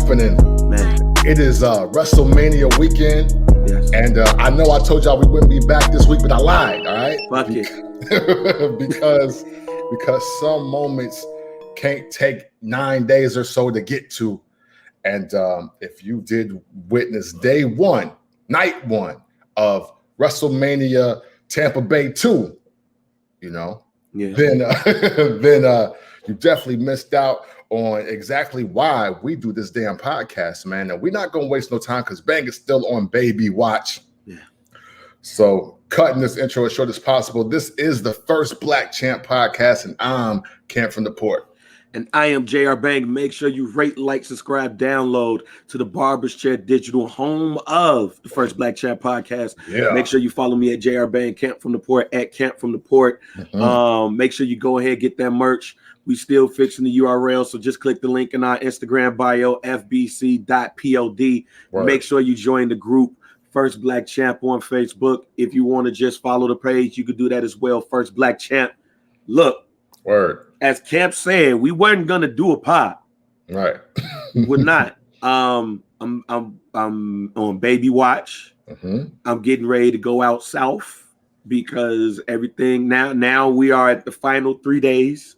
happening? Man. It is WrestleMania weekend. Yes. And I know I told y'all we wouldn't be back this week, but I lied, all right? Fuck it. because some moments can't take 9 days or so to get to. And if you did witness night one of WrestleMania Tampa Bay 2, you know, then you definitely missed out on exactly why we do this damn podcast, man. And we're not going to waste no time because Bang is still on baby watch. Yeah. So cutting this intro as short as possible. This is the first Black Champ podcast, and I'm Camp from the Port. And I am JR Bang. Make sure you rate, like, subscribe, download to the Barber's Chair Digital, home of the first Black Champ podcast. Yeah. Make sure you follow me at JR Bang, Camp from the Port, at Camp from the Port. Mm-hmm. Make sure you go ahead and get that merch. We still fixing the URL, so just click the link in our Instagram bio, fbc.pod. Word. Make sure you join the group, First Black Champ on Facebook. If you want to just follow the page, you could do that as well, First Black Champ. Look. Word. As Camp said, we weren't gonna do a pod. Right. We're not. I'm on baby watch. Mm-hmm. I'm getting ready to go out south because everything now we are at the final 3 days.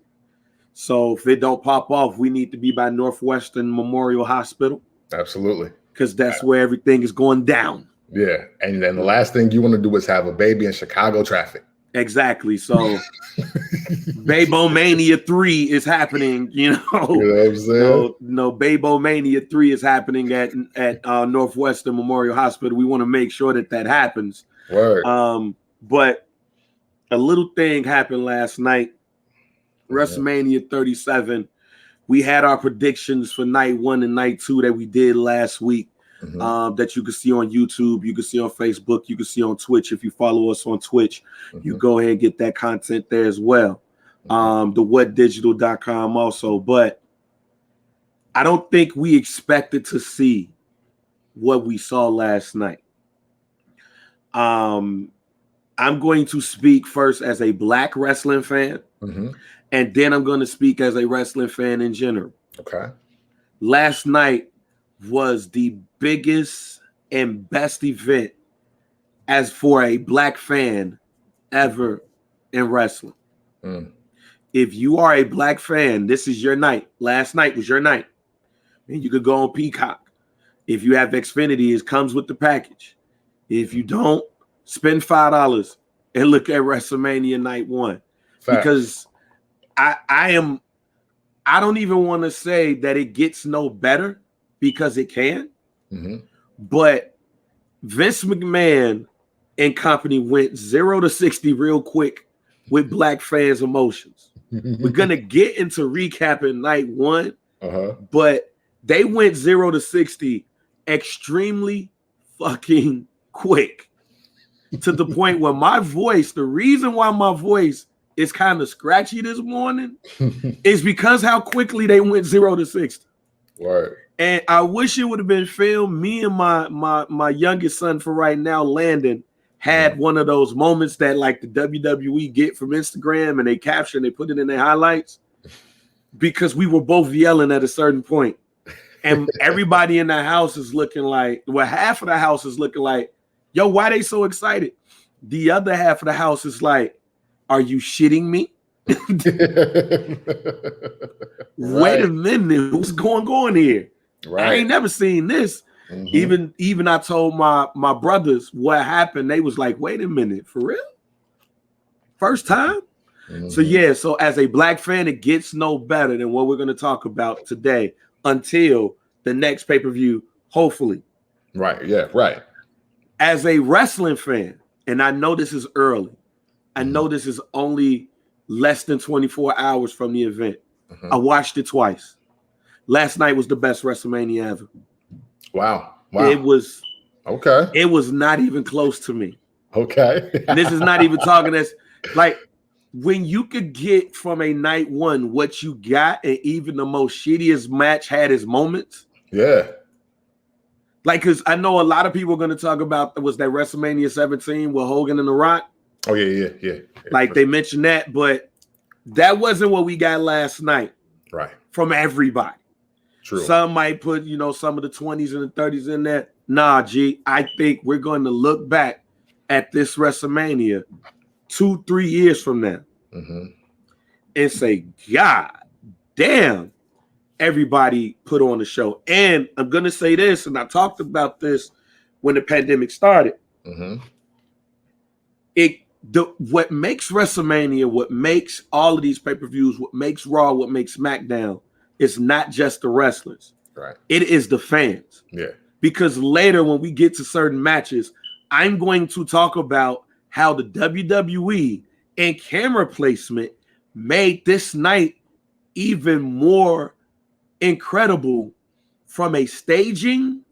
So if it don't pop off, we need to be by Northwestern Memorial Hospital. Absolutely. Because that's where everything is going down. Yeah. And then the last thing you want to do is have a baby in Chicago traffic. Exactly. So Babomania 3 is happening, you know. You know what I'm saying? No, Babomania 3 is happening at Northwestern Memorial Hospital. We want to make sure that happens. Word. But a little thing happened last night. WrestleMania 37. We had our predictions for night 1 and night 2 that we did last week. Mm-hmm. That you can see on YouTube, you can see on Facebook, you can see on Twitch. If you follow us on Twitch, you go ahead and get that content there as well. The whatdigital.com also. But I don't think we expected to see what we saw last night. I'm going to speak first as a Black wrestling fan, and then I'm going to speak as a wrestling fan in general. Okay. Last night was the biggest and best event as for a Black fan ever in wrestling. If you are a Black fan, this is your night. Last night was your night. And you could go on Peacock. If you have Xfinity, it comes with the package. If you don't, spend $5 and look at WrestleMania night 1. Fact. Because I don't even want to say that it gets no better, because it can. But Vince McMahon and company went 0 to 60 real quick with Black fans' emotions. We're going to get into recapping night 1, but they went 0 to 60 extremely fucking quick, to the point where my voice, the reason why my voice is kind of scratchy this morning is because how quickly they went 0 to 60. Word. And I wish it would have been filmed. Me and my youngest son for right now, Landon, had one of those moments that like the WWE get from Instagram, and they capture and they put it in their highlights, because we were both yelling at a certain point. And everybody in the house is looking like, well, half of the house is looking like, yo, why they so excited? The other half of the house is like, are you shitting me? Wait a minute, what's going on here? Right. I ain't never seen this. Even I told my brothers what happened. They was like, wait a minute, for real? First time? So yeah, so as a Black fan, it gets no better than what we're going to talk about today until the next pay-per-view, hopefully. Right, yeah, right. As a wrestling fan, and I know this is early, I know this is only less than 24 hours from the event. I watched it twice. Last night was the best WrestleMania ever. Wow. It was okay. It was not even close to me. Okay. And this is not even talking as like when you could get from a night 1 what you got, and even the most shittiest match had its moments. Yeah. Like, because I know a lot of people are going to talk about was that WrestleMania 17 with Hogan and The Rock. Oh, yeah. Like they mentioned that, but that wasn't what we got last night. Right. From everybody. True. Some might put, some of the 20s and the 30s in there. Nah, G, I think we're going to look back at this WrestleMania 2-3 years from now and say, God damn, everybody put on the show. And I'm going to say this, and I talked about this when the pandemic started. What makes WrestleMania, what makes all of these pay-per-views, what makes Raw, what makes SmackDown, is not just the wrestlers. Right. It is the fans. Yeah. Because later when we get to certain matches, I'm going to talk about how the WWE and camera placement made this night even more incredible from a staging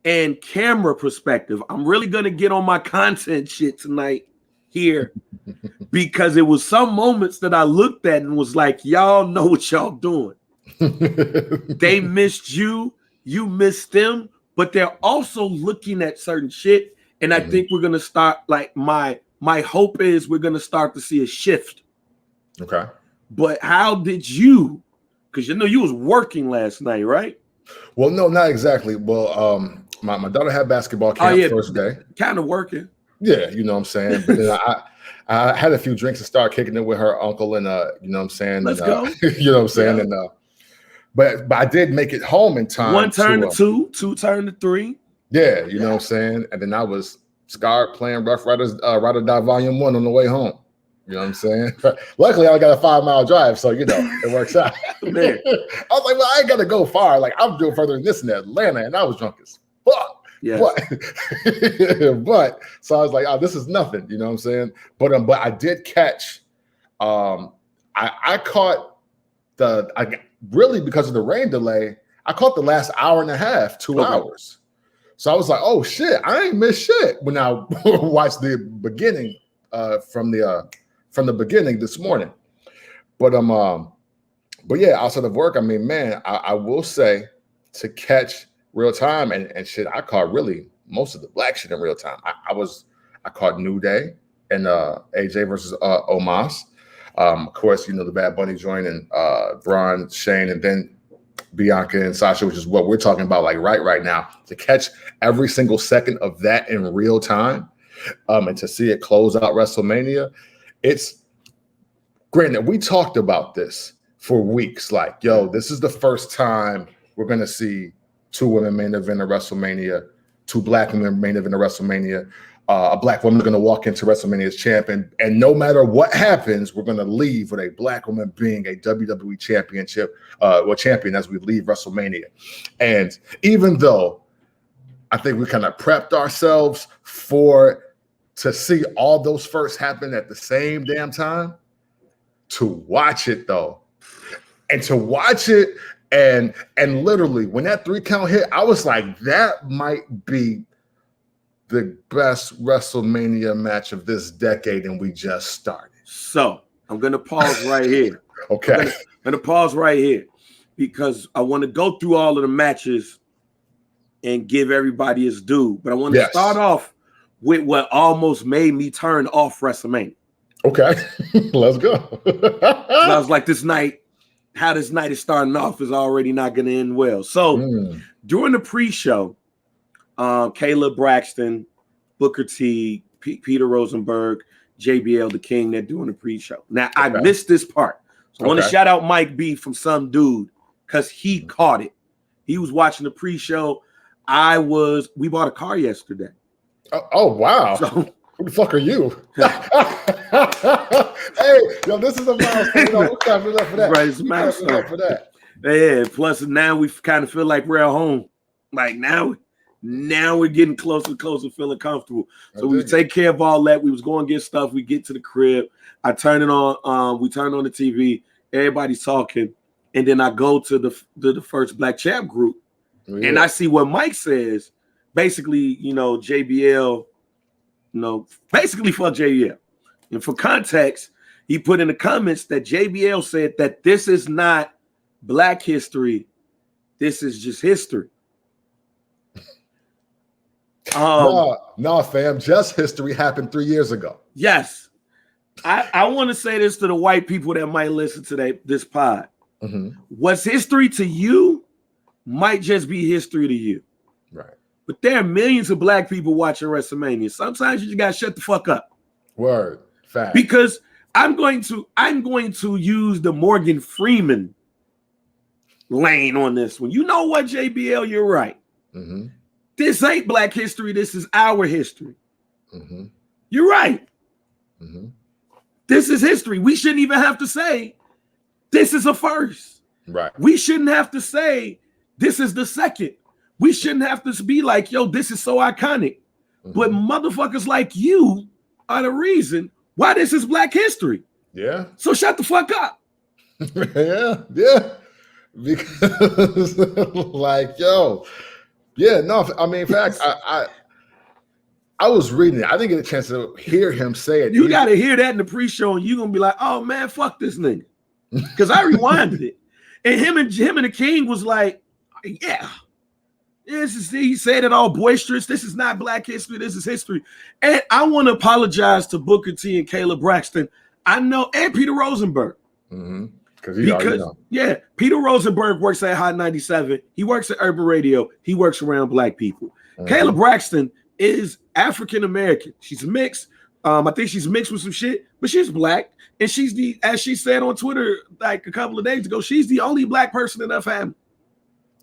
and camera perspective. I'm really going to get on my content shit tonight here because it was some moments that I looked at and was like, y'all know what y'all doing. They missed you, you missed them, but they're also looking at certain shit. And I think we're going to start, like, my hope is we're going to start to see a shift. Okay. But how did you, because you was working last night, right? Well, no, not exactly. Well, my daughter had basketball camp first day. Kind of working. Yeah, you know what I'm saying? But then I had a few drinks and started kicking it with her uncle and you know what I'm saying? Let's go. You know what I'm saying? Yeah. And but I did make it home in time. 1 turn to 2, 2 turn to 3. Yeah, you know what I'm saying? And then I was scarred playing Rough Riders, Ride or Die Volume 1 on the way home. You know what I'm saying? Luckily, I got a 5-mile drive, so it works out. Man. I was like, well, I ain't got to go far. Like, I'm doing further than this in Atlanta, and I was drunk as fuck. Yes. But so I was like, oh, this is nothing. You know what I'm saying? But I did catch. I caught really because of the rain delay. I caught the last hour and a half, 2 hours. So I was like, oh shit, I ain't missed shit when I watched the beginning from the beginning this morning. But yeah, outside of work, I mean, man, I will say to catch real time and shit, I caught really most of the black shit in real time. I caught New Day and AJ versus Omos. Of course, the Bad Bunny joint and Braun, Shane, and then Bianca and Sasha, which is what we're talking about like right now. To catch every single second of that in real time and to see it close out WrestleMania, it's granted, we talked about this for weeks. Like, yo, this is the first time we're going to see 2 women main event at WrestleMania, 2 black women main event at WrestleMania. A black woman going to walk into WrestleMania as champion, and no matter what happens, we're going to leave with a black woman being a WWE champion as we leave WrestleMania. And even though I think we kind of prepped ourselves to see all those firsts happen at the same damn time, to watch it though, and to watch it and literally when that 3 count hit, I was like, that might be the best WrestleMania match of this decade, and we just started. So I'm going to pause right here. Okay. I'm going to pause right here because I want to go through all of the matches and give everybody its due. But I want to start off with what almost made me turn off WrestleMania. Okay. Let's go. I was like, how this night is starting off is already not going to end well. So during the pre-show, Caleb Braxton, Booker T, Peter Rosenberg, JBL the King, they're doing the pre-show. Now, I missed this part. So I want to shout out Mike B from some dude because he caught it. He was watching the pre-show. We bought a car yesterday. Oh wow. So, who the fuck are you? Hey, yo, this is a milestone. We're clapping up for that. Right, it's a milestone for that. Yeah, plus now we kind of feel like we're at home. Like now we're getting closer, feeling comfortable. So we take care of all that. We was going to get stuff. We get to the crib. I turn it on. We turn on the TV. Everybody's talking. And then I go to the first Black Champ group. Yeah. And I see what Mike says. Basically, JBL, basically fuck JBL. And for context, he put in the comments that JBL said that this is not Black history. This is just history. No, fam. Just history happened 3 years ago. Yes. I want to say this to the white people that might listen to this pod. Mm-hmm. What's history to you might just be history to you. Right. But there are millions of black people watching WrestleMania. Sometimes you just gotta shut the fuck up. Word. Fact. Because I'm going to use the Morgan Freeman lane on this one. You know what, JBL? You're right. Mm-hmm. This ain't black history. This is our history. Mm-hmm. You're right. Mm-hmm. This is history. We shouldn't even have to say this is a first. Right. We shouldn't have to say this is the second. We shouldn't have to be like, yo, this is so iconic. Mm-hmm. But motherfuckers like you are the reason why this is black history. Yeah. So shut the fuck up. Yeah. Because like, yo, yeah, no, I mean, in fact, I was reading it. I didn't get a chance to hear him say it. You got to hear that in the pre-show, and you're gonna be like, "Oh man, fuck this nigga," because I rewinded it, and him and the King was like, "Yeah, he said it all boisterous. This is not black history. This is history." And I want to apologize to Booker T and Caleb Braxton. I know, and Peter Rosenberg. Mm-hmm. Yeah, Peter Rosenberg works at Hot 97. He works at Urban Radio. He works around black people. Mm-hmm. Caleb Braxton is African American. She's mixed. I think she's mixed with some shit, but she's black. And she's as she said on Twitter like a couple of days ago, she's the only black person in her family.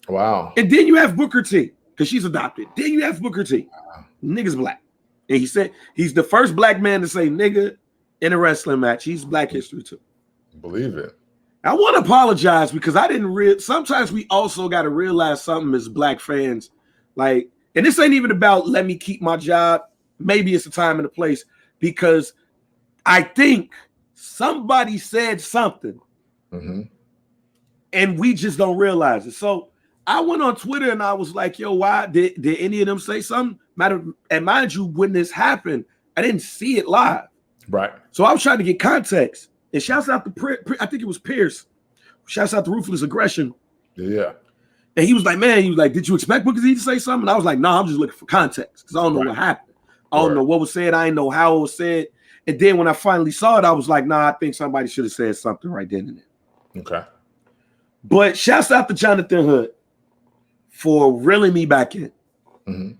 Wow. And then you have Booker T, because she's adopted. Then you have Booker T. Wow. Nigga's black. And he said he's the first black man to say nigga in a wrestling match. He's black history too. Believe it. I want to apologize because I didn't sometimes we also got to realize something as black fans. Like, and this ain't even about let me keep my job. Maybe it's the time and the place, because I think somebody said something and we just don't realize it. So I went on Twitter and I was like, yo, why did any of them say something? And mind you, when this happened, I didn't see it live. Right. So I was trying to get context. And shouts out to I think it was Pierce. Shouts out to Ruthless Aggression. Yeah. And he was like, did you expect Booker T to say something? And I was like, no, I'm just looking for context because I don't know what happened. I don't know what was said. I didn't know how it was said. And then when I finally saw it, I was like, nah, I think somebody should have said something right then and there. Okay. But shouts out to Jonathan Hood for reeling me back in. Mm-hmm.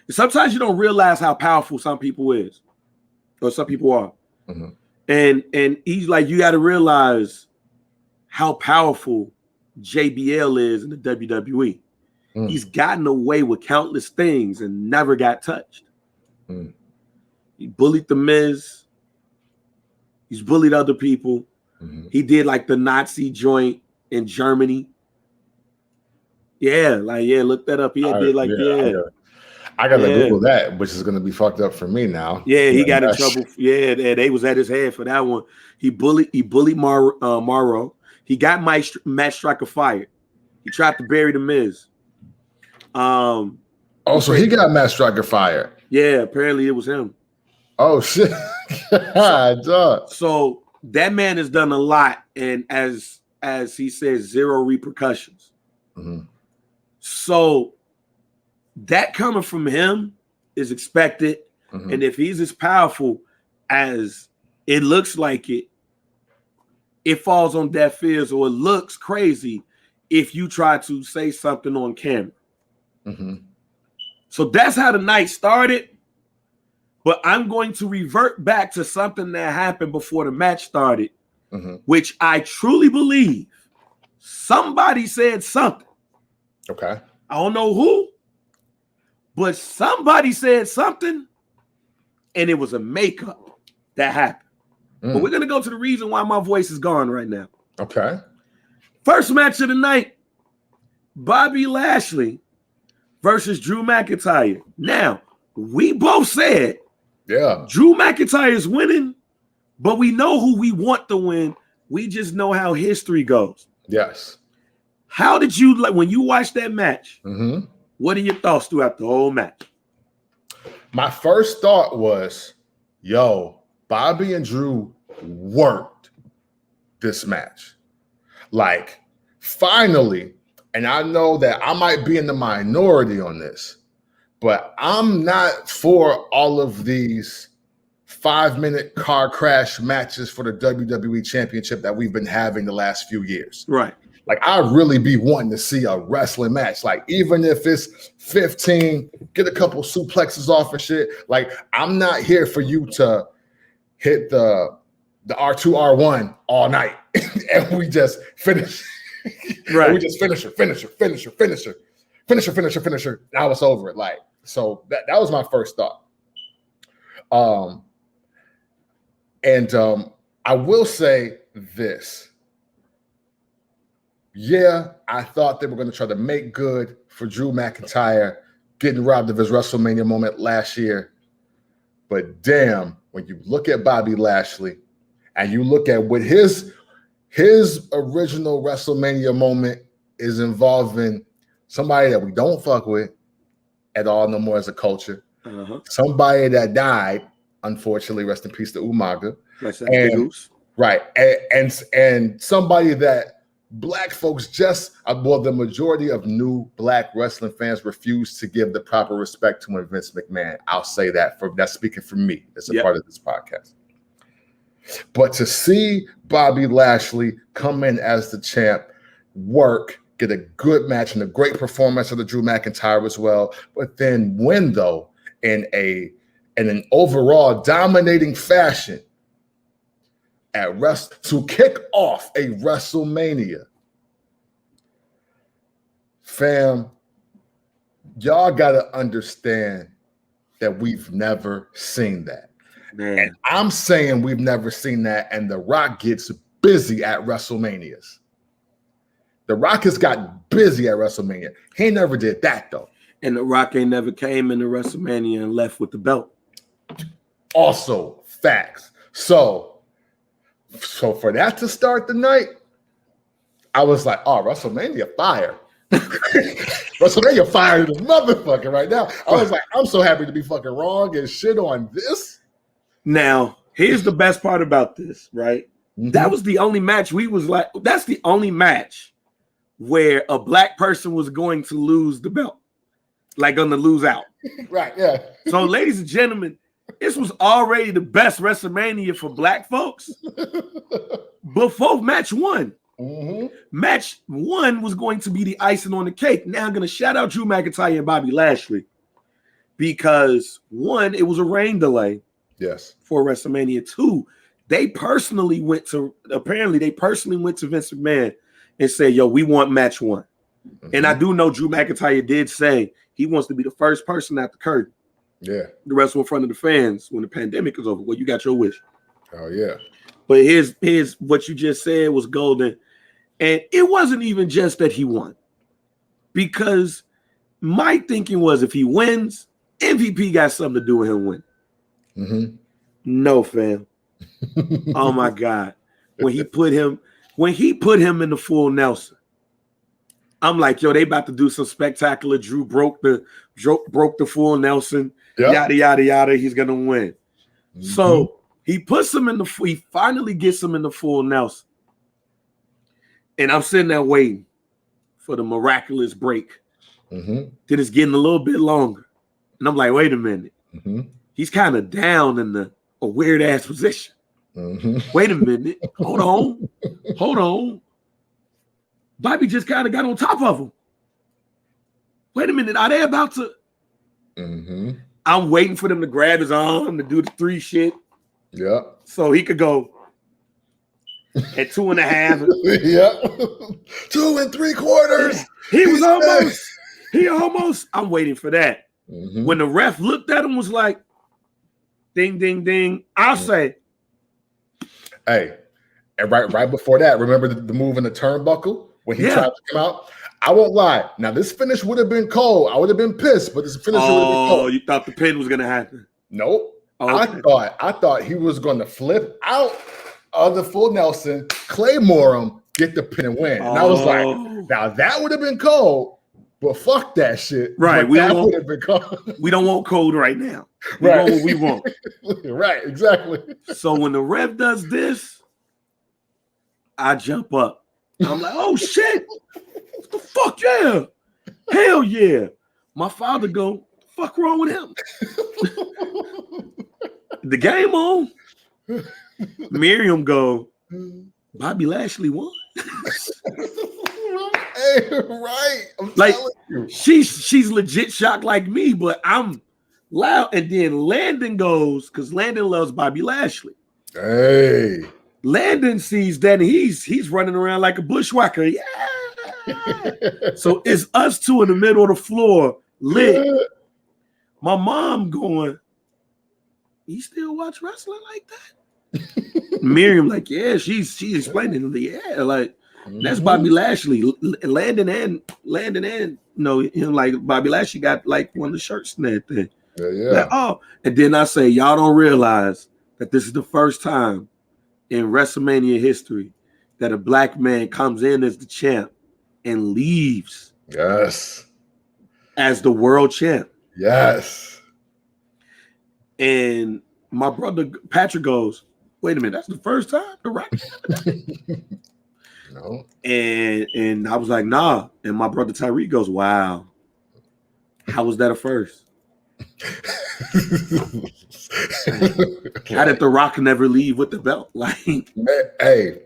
Sometimes you don't realize how powerful some people is, or some people are. Mm-hmm. And he's like, you got to realize how powerful JBL is in the WWE. Mm. He's gotten away with countless things and never got touched. Mm. He bullied The Miz. He's bullied other people. Mm-hmm. He did like the Nazi joint in Germany. Yeah, look that up. He did I gotta Google that, which is gonna be fucked up for me now. Yeah, he got in trouble. Yeah, they was at his head for that one. He bullied Morrow. He got Matt Striker fired. He tried to bury The Miz. So he got Matt Striker fired. Yeah, apparently it was him. Oh shit! So that man has done a lot, and as he says, zero repercussions. Mm-hmm. So that coming from him is expected. Mm-hmm. And if he's as powerful as it looks like it falls on deaf ears, or it looks crazy if you try to say something on camera. Mm-hmm. So that's how the night started. But I'm going to revert back to something that happened before the match started, which I truly believe somebody said something. Okay. I don't know who, but somebody said something, and it was a makeup that happened. But we're going to go to the reason why my voice is gone right now. Okay. First match of the night, Bobby Lashley versus Drew McIntyre. Now, we both said Drew McIntyre is winning, but we know who we want to win. We just know how history goes. Yes. How did you, like, when you watched that match, what are your thoughts throughout the whole match? My first thought was, yo, Bobby and Drew worked this match. Like, finally, and I know that I might be in the minority on this, but I'm not for all of these 5-minute car crash matches for the WWE Championship that we've been having the last few years. Right. Like, I really be wanting to see a wrestling match. Like, even if it's 15, get a couple suplexes off and shit. Like, I'm not here for you to hit the R2, R1 all night and we just finish. Right. We just finisher. Now it's over it. Like, so that was my first thought. I will say this. Yeah, I thought they were going to try to make good for Drew McIntyre getting robbed of his WrestleMania moment last year. But damn, when you look at Bobby Lashley and you look at what his original WrestleMania moment is involving somebody that we don't fuck with at all no more as a culture. Somebody that died, unfortunately, rest in peace to Umaga. Right. And somebody that Black folks the majority of new Black wrestling fans refuse to give the proper respect to Vince McMahon. I'll say that that's speaking for me as a part of this podcast. But to see Bobby Lashley come in as the champ, get a good match and a great performance of the Drew McIntyre as well, but then win though in an overall dominating fashion to kick off a WrestleMania. Fam, y'all gotta understand that we've never seen that. Man. And I'm saying we've never seen that, and The Rock gets busy at WrestleManias. The Rock has gotten busy at WrestleMania. He never did that, though. And The Rock ain't never came into WrestleMania and left with the belt. Also, facts. So for that to start the night, I was like, oh, WrestleMania fire. WrestleMania fire is motherfucker right now. I was like, I'm so happy to be fucking wrong and shit on this. Now, here's the best part about this, right? Mm-hmm. That was the only match that's the only match where a Black person was going to lose the belt. Like going to lose out. Right, yeah. So, ladies and gentlemen, this was already the best WrestleMania for Black folks before match one. Mm-hmm. Match one was going to be the icing on the cake. Now I'm going to shout out Drew McIntyre and Bobby Lashley because one, it was a rain delay. Yes. For WrestleMania 2. They personally went to Vince McMahon and said, yo, we want match one. Mm-hmm. And I do know Drew McIntyre did say he wants to be the first person at the curtain. Yeah. The wrestle in front of the fans when the pandemic is over. Well, you got your wish. Oh, yeah. But here's what you just said was golden. And it wasn't even just that he won. Because my thinking was if he wins, MVP got something to do with him winning. Mm-hmm. No, fam. Oh my God. When he put him in the full Nelson, I'm like, yo, they about to do some spectacular. Drew broke the full Nelson. Yep. Yada yada yada. He's gonna win. Mm-hmm. So he finally gets him in the full Nelson. And I'm sitting there waiting for the miraculous break. Mm-hmm. Then it's getting a little bit longer. And I'm like, wait a minute. Mm-hmm. He's kind of down in a weird ass position. Mm-hmm. Wait a minute. Hold on. Bobby just kind of got on top of him. Wait a minute. Are they about to? Mm-hmm. I'm waiting for them to grab his arm to do the 3 shit. Yeah. So he could go at 2.5. Yeah. 2 3/4. He almost. I'm waiting for that. Mm-hmm. When the ref looked at him, was like, ding, ding, ding. I'll say. Hey, and right before that, remember the move in the turnbuckle when he tried to come out? I won't lie. Now, this finish would have been cold. I would have been pissed, but this finish would have been cold. Oh, you thought the pin was going to happen? Nope. Oh, okay. I thought he was going to flip out of the full Nelson, Claymore him, get the pin and win. And I was like, now that would have been cold, but fuck that shit. Right. We don't want cold right now. We want what we want. Right, exactly. So when the ref does this, I jump up. I'm like, oh shit. What the fuck, yeah. Hell yeah. My father go, what the fuck wrong with him? The game on. Miriam go, Bobby Lashley won. Hey, right. I'm Like telling you. she's legit shocked like me, but I'm loud. And then Landon goes, because Landon loves Bobby Lashley. Hey. Landon sees that and he's running around like a bushwhacker. Yeah. So it's us two in the middle of the floor, lit. My mom going, you still watch wrestling like that? Miriam like, yeah, she's explaining. Yeah, like that's Bobby Lashley. Landon and him like Bobby Lashley got like one of the shirts and that thing. Yeah. Like, oh, and then I say, y'all don't realize that this is the first time in WrestleMania history that a black man comes in as the champ and leaves as the world champ. Yes. And my brother Patrick goes, wait a minute, that's the first time the Rock No. And I was like, nah. And my brother Tyreek goes, wow. How was that a first? How did the Rock never leave with the belt? Like, hey,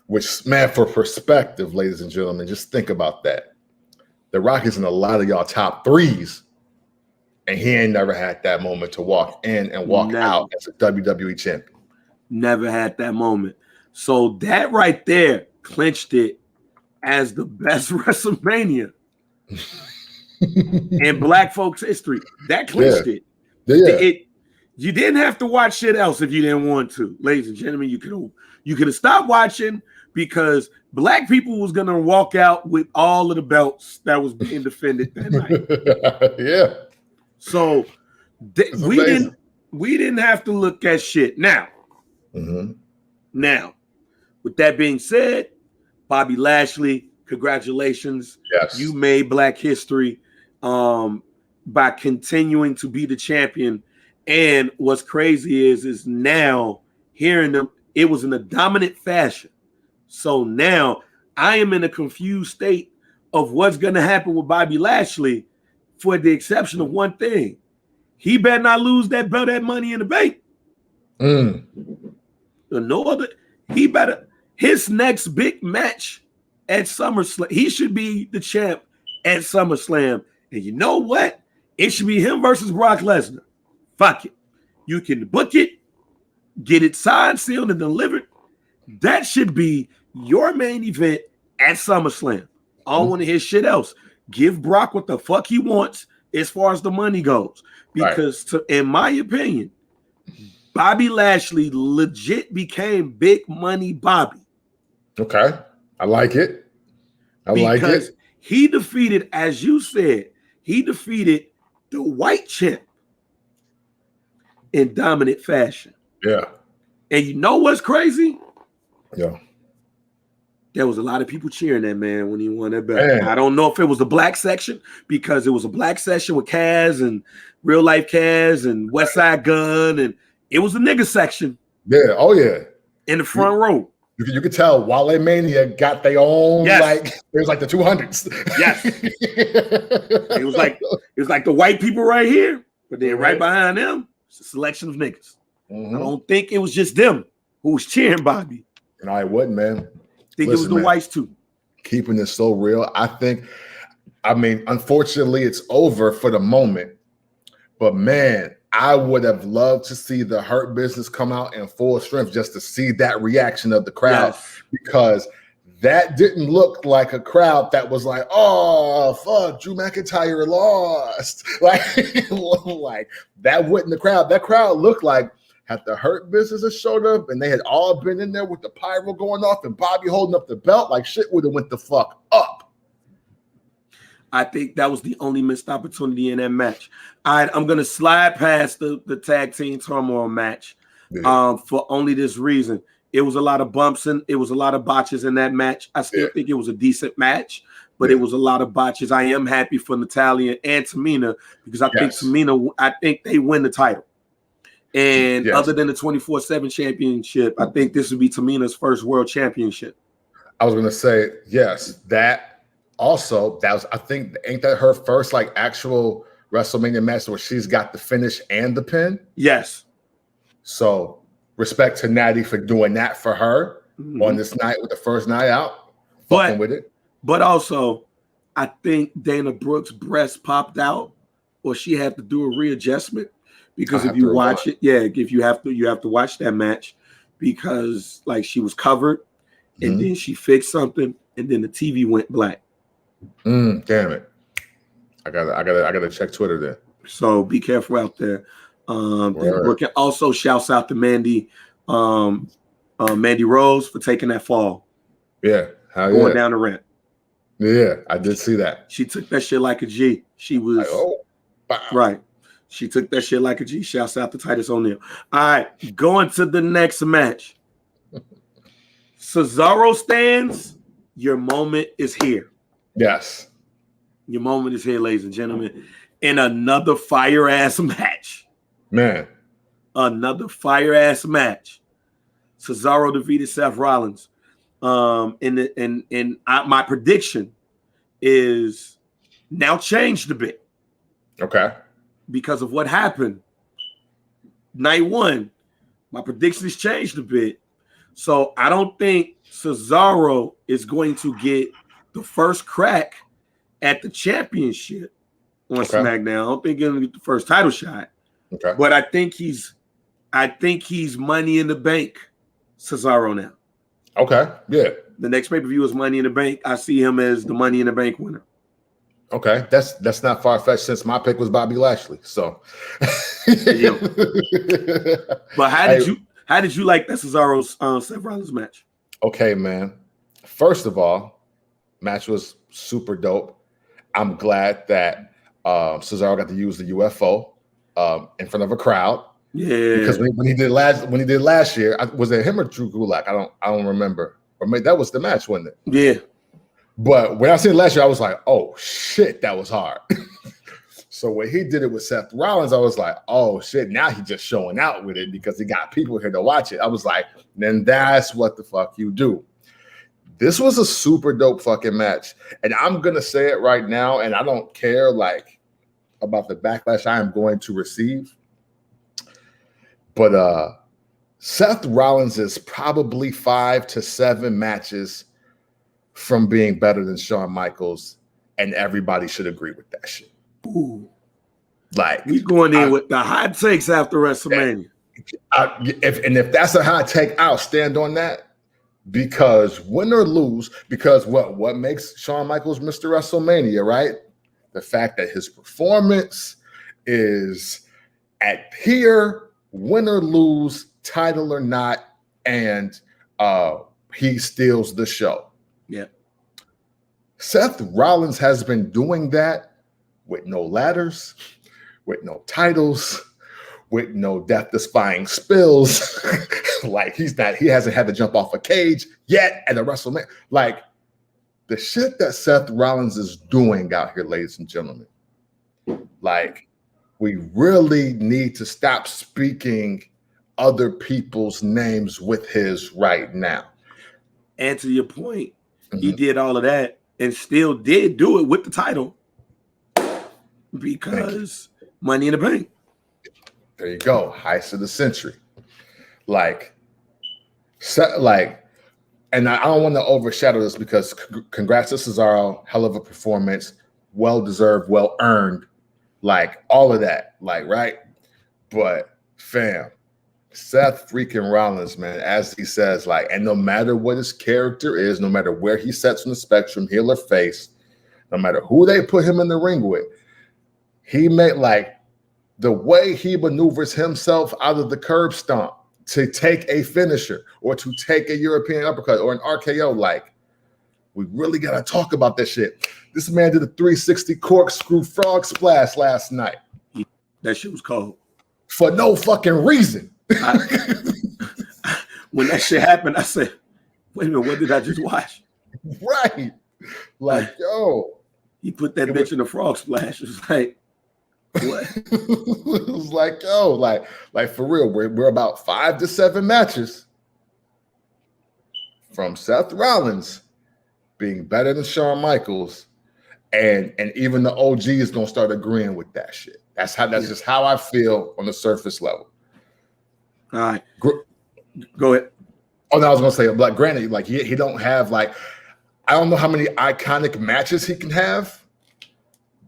which, man, for perspective, ladies and gentlemen, just think about that. The Rock is in a lot of y'all top threes, and he ain't never had that moment to walk in and walk out as a WWE champion. Never had that moment. So that right there clinched it as the best WrestleMania in Black folks' history. That clinched it. Yeah. You didn't have to watch shit else if you didn't want to, ladies and gentlemen. You could have stopped watching because Black people was gonna walk out with all of the belts that was being defended that night. Yeah. So we didn't have to look at shit. Now, with that being said, Bobby Lashley, congratulations. Yes. You made Black history by continuing to be the champion. And what's crazy is now hearing them, it was in a dominant fashion. So now I am in a confused state of what's going to happen with Bobby Lashley, for the exception of one thing. He better not lose that belt, that Money in the Bank. No other. He better, his next big match at SummerSlam, he should be the champ at SummerSlam. And you know what? It should be him versus Brock Lesnar. Fuck it. You can book it, get it signed, sealed, and delivered. That should be your main event at SummerSlam. I don't want to hear shit else. Give Brock what the fuck he wants as far as the money goes. Because in my opinion, Bobby Lashley legit became big money Bobby. Okay. I like it. Because he defeated, as you said, he defeated the white champ in dominant fashion. Yeah. And you know what's crazy? Yeah. There was a lot of people cheering that man when he won that belt. I don't know if it was the black section, because it was a black section with Kaz and Real Life Kaz and West Side Gun, and it was the nigga section. Yeah. Oh yeah. In the front row. You could tell Wale Mania got their own, like, it was like the 200s. Yes. It was like the white people right here, but then right behind them, it's a selection of niggas. I don't think it was just them who was cheering Bobby. No, I wouldn't, man. I think it was the whites too. Keeping this so real. I mean, unfortunately, it's over for the moment. But man, I would have loved to see the Hurt Business come out in full strength just to see that reaction of the crowd, because that didn't look like a crowd that was like, oh, fuck, Drew McIntyre lost. Like that wasn't the crowd. That crowd looked like, had the Hurt Business have showed up and they had all been in there with the pyro going off and Bobby holding up the belt, like shit would have went the fuck up. I think that was the only missed opportunity in that match. I'm going to slide past the tag team turmoil match for only this reason. It was a lot of bumps and it was a lot of botches in that match. I still think it was a decent match, but it was a lot of botches. I am happy for Natalya and Tamina, because I think they win the title. And other than the 24/7 championship, I think this would be Tamina's first world championship. I was going to say, yes, that also, that was, I think, ain't that her first like actual WrestleMania match where she's got the finish and the pin? Yes. So respect to Natty for doing that for her on this night with the first night out. Fucking with it. But also, I think Dana Brooks' breast popped out, or she had to do a readjustment. Because if you watch it, if you have to watch that match because like she was covered and then she fixed something and then the TV went black. Damn it. I gotta check Twitter then. So be careful out there. Also shouts out to Mandy Rose for taking that fall. Yeah. Going down the ramp. Yeah, I did see that. She took that shit like a G. She was right. She took that shit like a G. Shouts out to Titus O'Neil. All right, going to the next match. Cesaro stands. Your moment is here. Yes. Your moment is here, ladies and gentlemen. In another fire-ass match. Man. Another fire-ass match. Cesaro defeated Seth Rollins. My prediction is now changed a bit. Okay. Because of what happened night one, my prediction has changed a bit. So I don't think Cesaro is going to get the first crack at the championship on SmackDown. I don't think he's going to get the first title shot. Okay. But I think he's Money in the Bank Cesaro now. Okay. Yeah. The next pay-per-view is Money in the Bank. I see him as the Money in the Bank winner. Okay, that's not far-fetched since my pick was Bobby Lashley. So, but how did you like that Cesaro's Seth Rollins match? Okay, man. First of all, match was super dope. I'm glad that Cesaro got to use the UFO in front of a crowd. Yeah, because when he did last year, was it him or Drew Gulak? I don't remember. Or maybe that was the match, wasn't it? Yeah. But when I seen it last year, I was like, oh shit, that was hard. So when he did it with Seth Rollins, I was like, oh shit, now he's just showing out with it because he got people here to watch it. I was like, then that's what the fuck you do. This was a super dope fucking match. And I'm gonna say it right now, and I don't care like about the backlash I am going to receive. But Seth Rollins is probably 5 to 7 matches from being better than Shawn Michaels, and everybody should agree with that shit. Ooh. Like we going in with the hot takes after WrestleMania. If that's a hot take, I'll stand on that. Because win or lose, because what makes Shawn Michaels Mr. WrestleMania, right? The fact that his performance is at peer, win or lose, title or not, and he steals the show. Yeah. Seth Rollins has been doing that with no ladders, with no titles, with no death-defying spills. Like he hasn't had to jump off a cage yet at a WrestleMania. Like the shit that Seth Rollins is doing out here, ladies and gentlemen. Like we really need to stop speaking other people's names with his right now. And to your point, he did all of that and still did do it with the title because Money in the Bank. There you go. Heist of the century. And I don't want to overshadow this because congrats to Cesaro. Hell of a performance. Well-deserved, well-earned. Like all of that. Like, right? But fam, Seth freaking Rollins, man, as he says, like, and no matter what his character is, no matter where he sets on the spectrum, heel or face, no matter who they put him in the ring with, he made like the way he maneuvers himself out of the curb stomp to take a finisher or to take a European uppercut or an RKO. Like, we really got to talk about that shit. This man did a 360 corkscrew frog splash last night. That shit was cold. For no fucking reason. When that shit happened, I said, wait a minute, what did I just watch? Right. Like, yo. He put that bitch in the frog splash. It was like, what? It was like, yo, like for real, we're about 5 to 7 matches from Seth Rollins being better than Shawn Michaels, and even the OG is gonna start agreeing with that shit. That's just how I feel on the surface level. All right, go ahead. Oh no, I was gonna say, like, granted, like he don't have like, I don't know how many iconic matches he can have,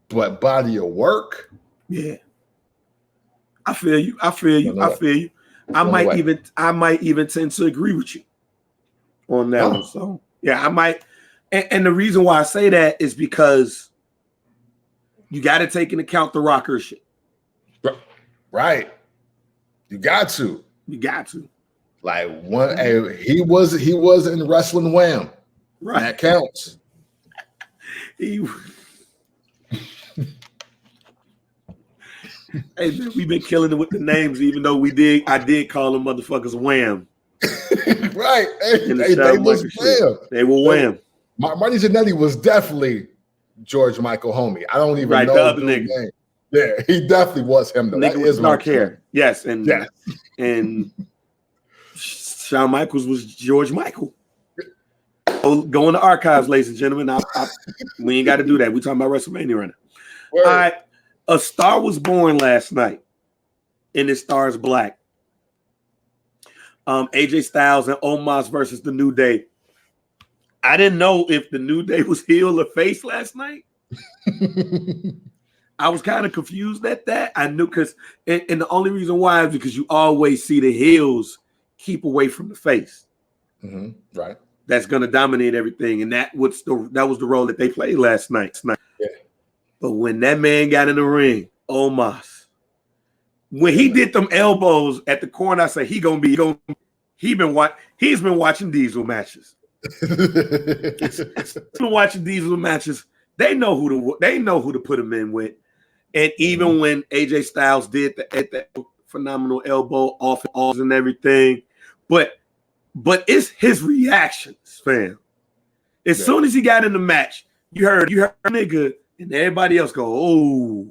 but body of work. Yeah. I feel you. I might even tend to agree with you on that one. So yeah, I might. And the reason why I say that is because you got to take into account the rocker shit. Right. You got to. Like he was in Wrestling Wham. Right. That counts. Hey man, we've been killing it with the names, even though I did call them motherfuckers Wham. Right. They were Wham. Marty Jannetty was definitely George Michael Homie. I don't even know the other nigga. Name. Yeah, he definitely was him though. Nigga with dark hair. Yes, and Shawn Michaels was George Michael. Go in the archives, ladies and gentlemen. We ain't got to do that. We talking about WrestleMania right now. Word. All right. A star was born last night, and this star is black. AJ Styles and Omos versus the New Day. I didn't know if the New Day was heel or face last night. I was kind of confused at that. I knew because, and the only reason why is because you always see the heels keep away from the face. Mm-hmm. Right. That's going to dominate everything, and that was the role that they played last night. Yeah. But when that man got in the ring, Omos, when he did them elbows at the corner, I said he's been watching Diesel matches. Watching Diesel matches. They know who to put him in with, and even when AJ Styles did the phenomenal elbow off and everything, but it's his reactions, fam. As soon as he got in the match, you heard nigga and everybody else go, oh,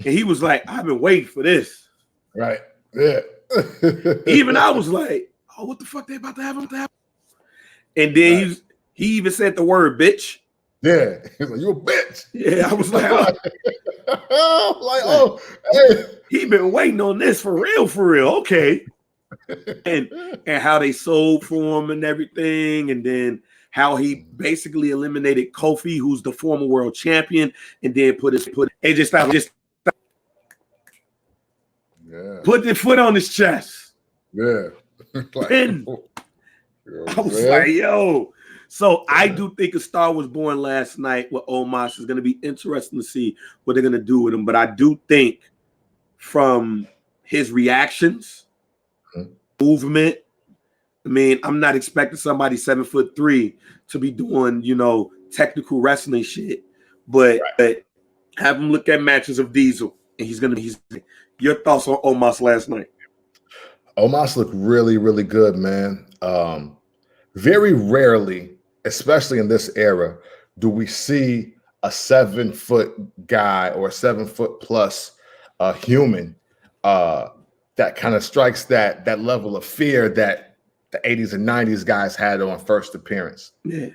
and he was like, I've been waiting for this. Right. Yeah. Even I was like, oh, what the fuck they about to have him to happen? And then he even said the word bitch. Yeah. He's like, you a bitch. Yeah, I was like, hey. He been waiting on this for real. Okay. and how they sold for him and everything, and then how he basically eliminated Kofi, who's the former world champion, and then put AJ Styles put the foot on his chest. Yeah. And I was like, yo. So I do think a star was born last night with Omos. It's going to be interesting to see what they're going to do with him. But I do think from his reactions, movement, I mean, I'm not expecting somebody 7'3" to be doing, technical wrestling shit. But have him look at matches of Diesel, and he's your thoughts on Omos last night? Omos looked really, really good, man. Very rarely, especially in this era, do we see a 7-foot guy or a 7-foot plus human that kind of strikes that level of fear that the 80s and 90s guys had on first appearance. Yeah.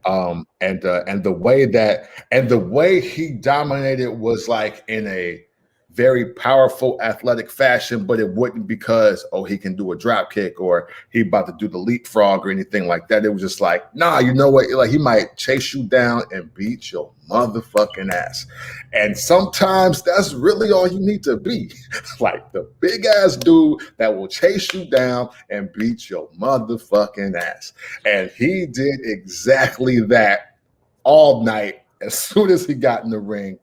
And the way he dominated was like in a very powerful athletic fashion, but it wouldn't because, he can do a drop kick or he about to do the leapfrog or anything like that. It was just like, nah, you know what? Like he might chase you down and beat your motherfucking ass. And sometimes that's really all you need to be. Like the big ass dude that will chase you down and beat your motherfucking ass. And he did exactly that all night as soon as he got in the ring.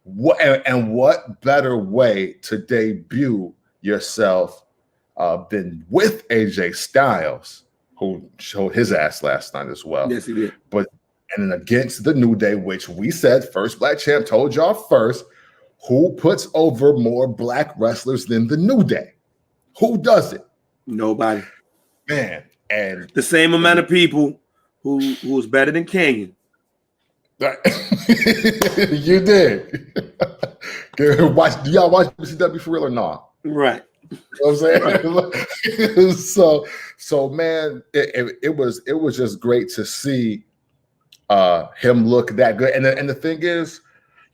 What better way to debut yourself than with AJ Styles, who showed his ass last night as well. Yes, he did. And then against the New Day, which we said first black champ, told y'all first, who puts over more black wrestlers than the New Day? Who does it? Nobody. Man, and the same amount of people who was better than Canyon. You did. Do y'all watch WCW for real or not? Right. You know what I'm saying? Right. So man, it was just great to see him look that good. And the thing is,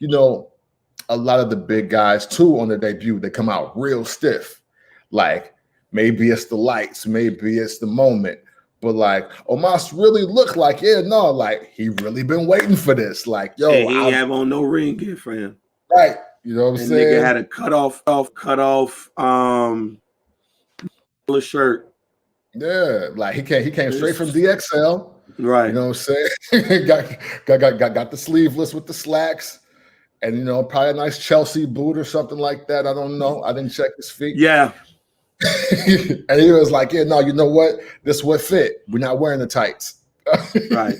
a lot of the big guys too on their debut, they come out real stiff. Like maybe it's the lights, maybe it's the moment, But like Omos really looked like, like he really been waiting for this. Like, yo, and he ain't have on no ring gear for him. Right. You know what I'm saying? Nigga had a cut off the shirt. Yeah, like he came straight from DXL. Right. You know what I'm saying? got the sleeveless with the slacks, and probably a nice Chelsea boot or something like that. I don't know. I didn't check his feet. Yeah. And he was like, "Yeah, no, you know what? This would fit. We're not wearing the tights." Right.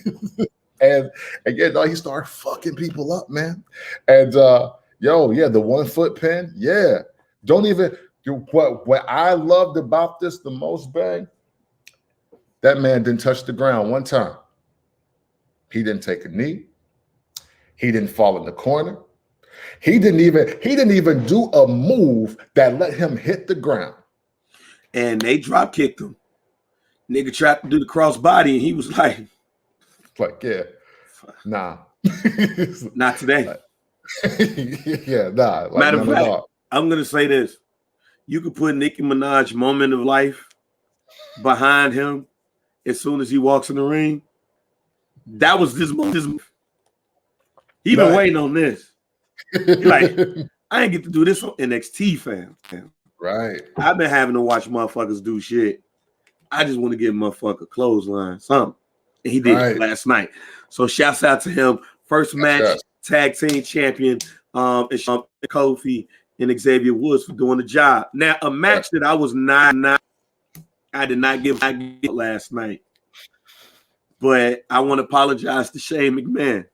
and he started fucking people up, man. And the 1 foot pin. Yeah. Don't even what I loved about this the most, Bang. That man didn't touch the ground one time. He didn't take a knee. He didn't fall in the corner. He didn't even do a move that let him hit the ground. And they drop kicked him. Nigga tried to do the crossbody, and he was like, yeah, nah. Not today. Yeah, nah. Like, matter of fact, I'm gonna say this. You could put Nicki Minaj moment of life behind him as soon as he walks in the ring. That was this move. He been waiting on this. Like, I ain't get to do this on NXT, fam. Right. I've been having to watch motherfuckers do shit. I just want to give motherfucker clothesline, something. And he did it last night. So shouts out to him. First match, tag team champion, and Kofi and Xavier Woods for doing the job. Now, a match that I was I did not give last night. But I want to apologize to Shane McMahon.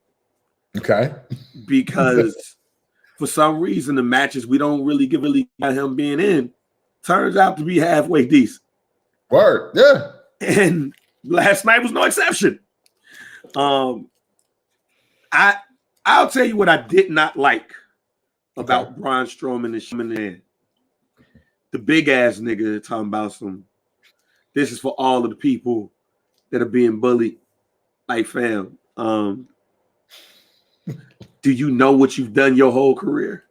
Okay. Because for some reason, the matches we don't really got him being in turns out to be halfway decent. Word. Yeah. And last night was no exception. I'll tell you what I did not like about Braun Strowman and Shimon. The big ass nigga talking about this is for all of the people that are being bullied. Like, fam, do you know what you've done your whole career?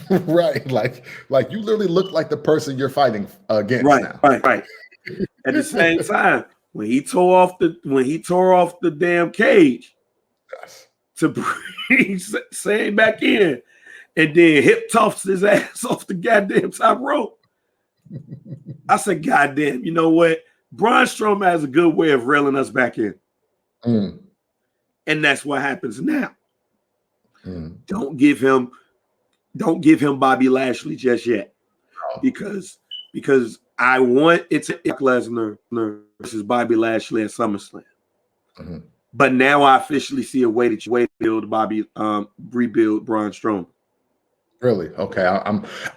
Right. Like you literally look like the person you're fighting against now. Right. At the same time, when he tore off the damn cage to bring Shane back in, and then hip tossed his ass off the goddamn top rope. I said, goddamn, you know what? Braun Strowman has a good way of reeling us back in. And that's what happens now. Don't give him Bobby Lashley just yet. Because I want it to Brock Lesnar versus Bobby Lashley at SummerSlam. But now I officially see a way to build rebuild Braun Strowman. Really? Okay.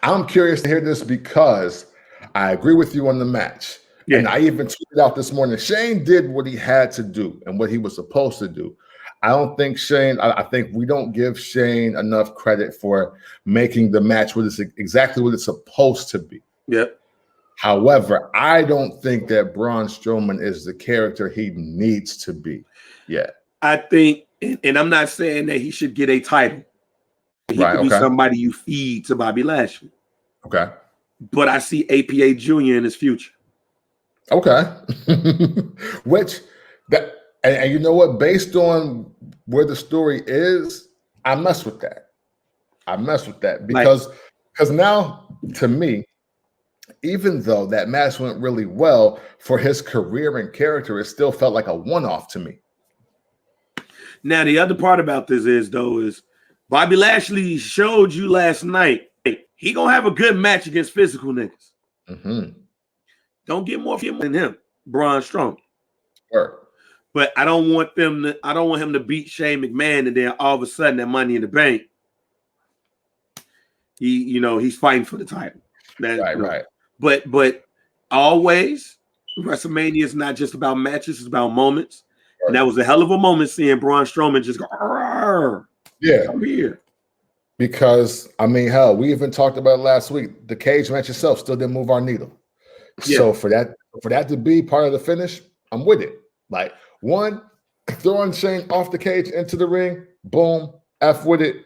I'm curious to hear this because I agree with you on the match. Yeah. And I even tweeted out this morning, Shane did what he had to do and what he was supposed to do. I don't think I think we don't give Shane enough credit for making the match exactly what it's supposed to be. Yep. However, I don't think that Braun Strowman is the character he needs to be yet. I think, and I'm not saying that he should get a title. He could be somebody you feed to Bobby Lashley. Okay. But I see APA Jr. in his future. Okay. And you know what? Based on where the story is, I mess with that. Because now, to me, even though that match went really well for his career and character, it still felt like a one-off to me. Now, the other part about this is Bobby Lashley showed you last night he gonna have a good match against physical niggas. Don't get more than him, Braun Strowman. Sure. But I don't want him to beat Shane McMahon and then all of a sudden that Money in the Bank, he's fighting for the title. Right. But always WrestleMania is not just about matches; it's about moments. Right. And that was a hell of a moment seeing Braun Strowman just go, come here. Because hell, we even talked about it last week. The cage match itself still didn't move our needle. Yeah. So for that to be part of the finish, I'm with it. Like, one, throwing Shane off the cage into the ring, boom, F with it.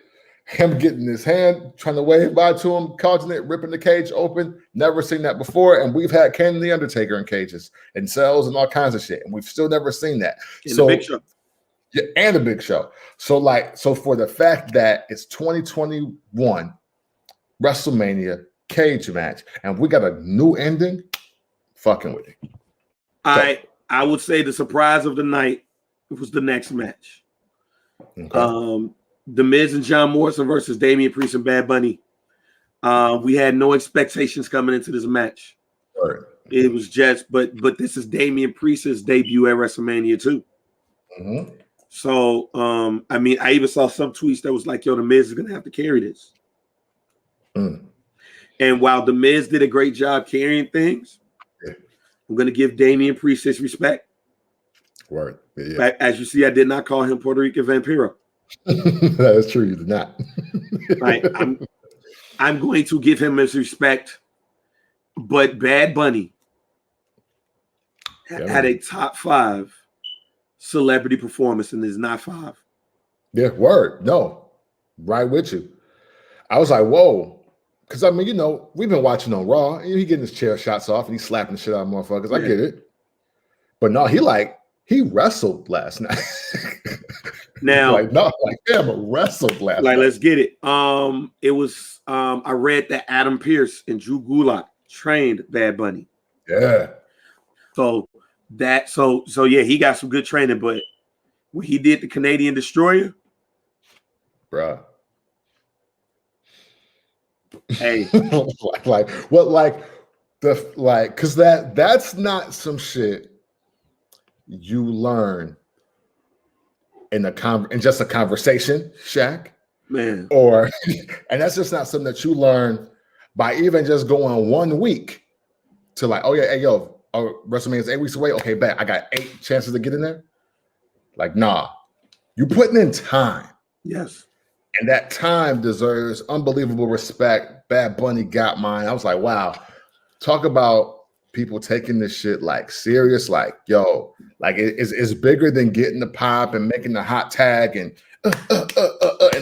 him getting his hand, trying to wave by to him, causing it, ripping the cage open. Never seen that before. And we've had Kane the Undertaker in cages and cells and all kinds of shit. And we've still never seen that. In the Big Show. Yeah, and a Big Show. So for the fact that it's 2021 WrestleMania cage match and we got a new ending, fucking with it. I would say the surprise of the night was the next match. Okay. The Miz and John Morrison versus Damian Priest and Bad Bunny. We had no expectations coming into this match. Right. It was just, but this is Damian Priest's debut at WrestleMania too. Mm-hmm. So, I mean, I even saw some tweets that was like, yo, the Miz is going to have to carry this. Mm. And while the Miz did a great job carrying things, I'm going to give Damian Priest his respect. Word. Yeah. As you see, I did not call him Puerto Rican Vampiro. That is true. You did not. Right. I'm going to give him his respect. But Bad Bunny had a top 5 celebrity performance, and there's not 5. Yeah, word. No, right with you. I was like, whoa. Because, I mean, you know, we've been watching on Raw. And he getting his chair shots off, and he's slapping the shit out of motherfuckers. I get it. But no, he wrestled last night. Now, wrestled last night. Let's get it. It was I read that Adam Pearce and Drew Gulak trained Bad Bunny. Yeah. So yeah, he got some good training, but when he did the Canadian Destroyer, bruh. Hey, because that's not some shit you learn in just a conversation, Shaq, man. And that's just not something that you learn by even just going 1 week to like, oh yeah, hey yo, WrestleMania is 8 weeks away. Okay, bet I got 8 chances to get in there. Like, nah, you putting in time. Yes. And that time deserves unbelievable respect. Bad Bunny got mine. I was like, wow. Talk about people taking this shit like serious. Like, yo, like it's bigger than getting the pop and making the hot tag and in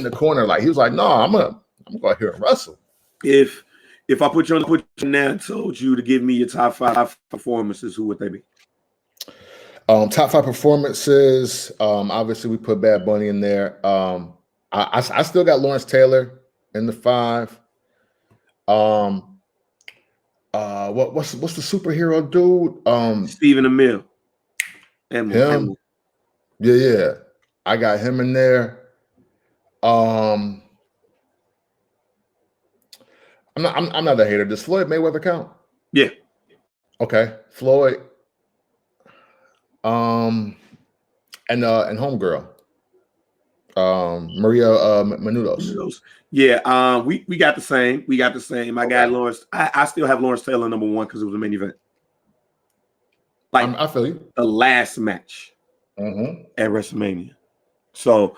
the corner. Like he was like, no, I'm gonna go out here and wrestle. If I put you on the put now and told you to give me your top 5 performances, who would they be? Top 5 performances. Obviously we put Bad Bunny in there. I still got Lawrence Taylor in the 5. What's the superhero dude? Stephen Amell. Him. Yeah. I got him in there. I'm not a hater. Does Floyd Mayweather count? Yeah. Okay. Floyd. And homegirl. Maria Menounos. Yeah, we got the same. I got Lawrence. I still have Lawrence Taylor number 1 because it was a main event. Like I feel you. The last match at WrestleMania. So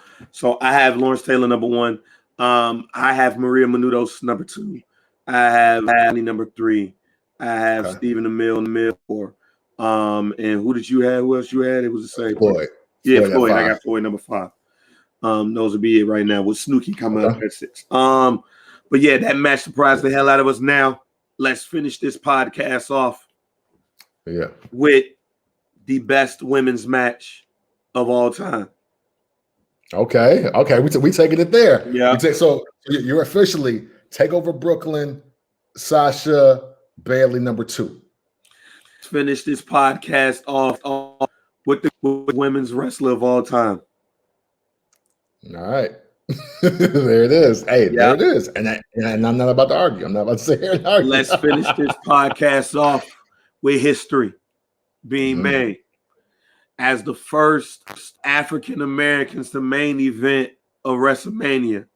I have Lawrence Taylor number 1. I have Maria Menounos number 2. I have Annie number 3. I have Stephen Amell 4. And who did you have? Who else you had? It was the same. Floyd. Yeah, Floyd. I got Floyd number 5. Those would be it right now with Snooki coming up at 6. But yeah, that match surprised the hell out of us. Now, let's finish this podcast off with the best women's match of all time. Okay. We taking it there. Yeah. So you're officially Takeover Brooklyn, Sasha, Bailey number 2. Let's finish this podcast off with the women's wrestler of all time. All right. There it is. Hey, there it is. And I'm not about to argue. I'm not about to sit here and argue. Let's finish this podcast off with history being made as the first African Americans to main event of WrestleMania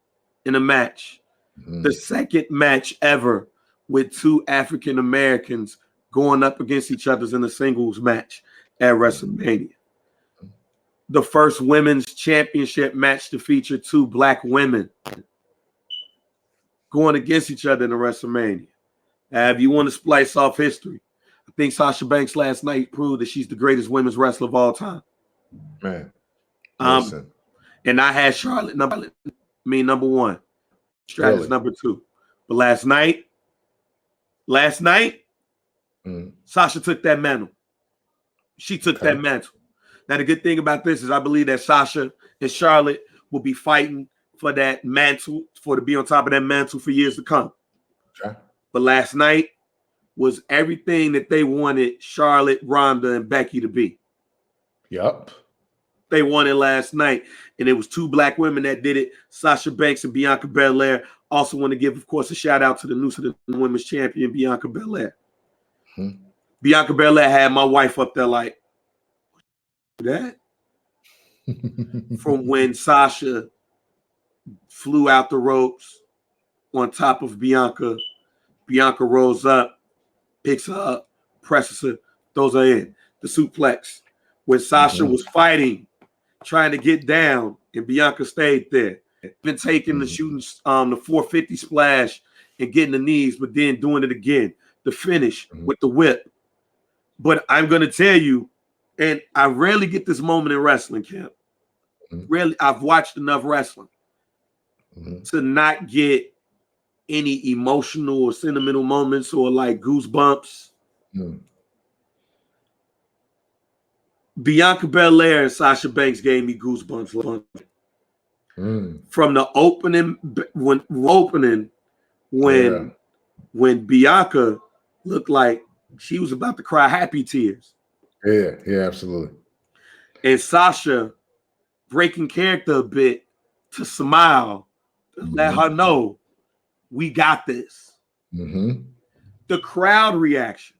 in a match. The second match ever with 2 African Americans going up against each other in a singles match at WrestleMania. The first women's championship match to feature 2 black women going against each other in a WrestleMania. If you want to splice off history, I think Sasha Banks last night proved that she's the greatest women's wrestler of all time. Man, and I had Charlotte number 1. Strategist number 2. But last night, Sasha took that mantle. She took that mantle. Now, the good thing about this is I believe that Sasha and Charlotte will be fighting for that mantle, to be on top of that mantle for years to come. Okay. But last night was everything that they wanted Charlotte, Ronda, and Becky to be. Yep. They won it last night, and it was 2 black women that did it, Sasha Banks and Bianca Belair. Also want to give, of course, a shout-out to the new women's champion, Bianca Belair. Bianca Belair had my wife up there like, that? From when Sasha flew out the ropes on top of Bianca, Bianca rolls up, picks her up, presses her, throws her in. The suplex. When Sasha was fighting, trying to get down, and Bianca stayed there. Been taking the shooting, the 450 splash and getting the knees, but then doing it again. The finish with the whip. But I'm going to tell you, and I rarely get this moment in wrestling, Camp. Rarely, I've watched enough wrestling to not get any emotional or sentimental moments or like goosebumps. Bianca Belair and Sasha Banks gave me goosebumps. From the opening, when Bianca looked like she was about to cry happy tears. Yeah, absolutely. And Sasha breaking character a bit to smile, to let her know we got this. The crowd reaction.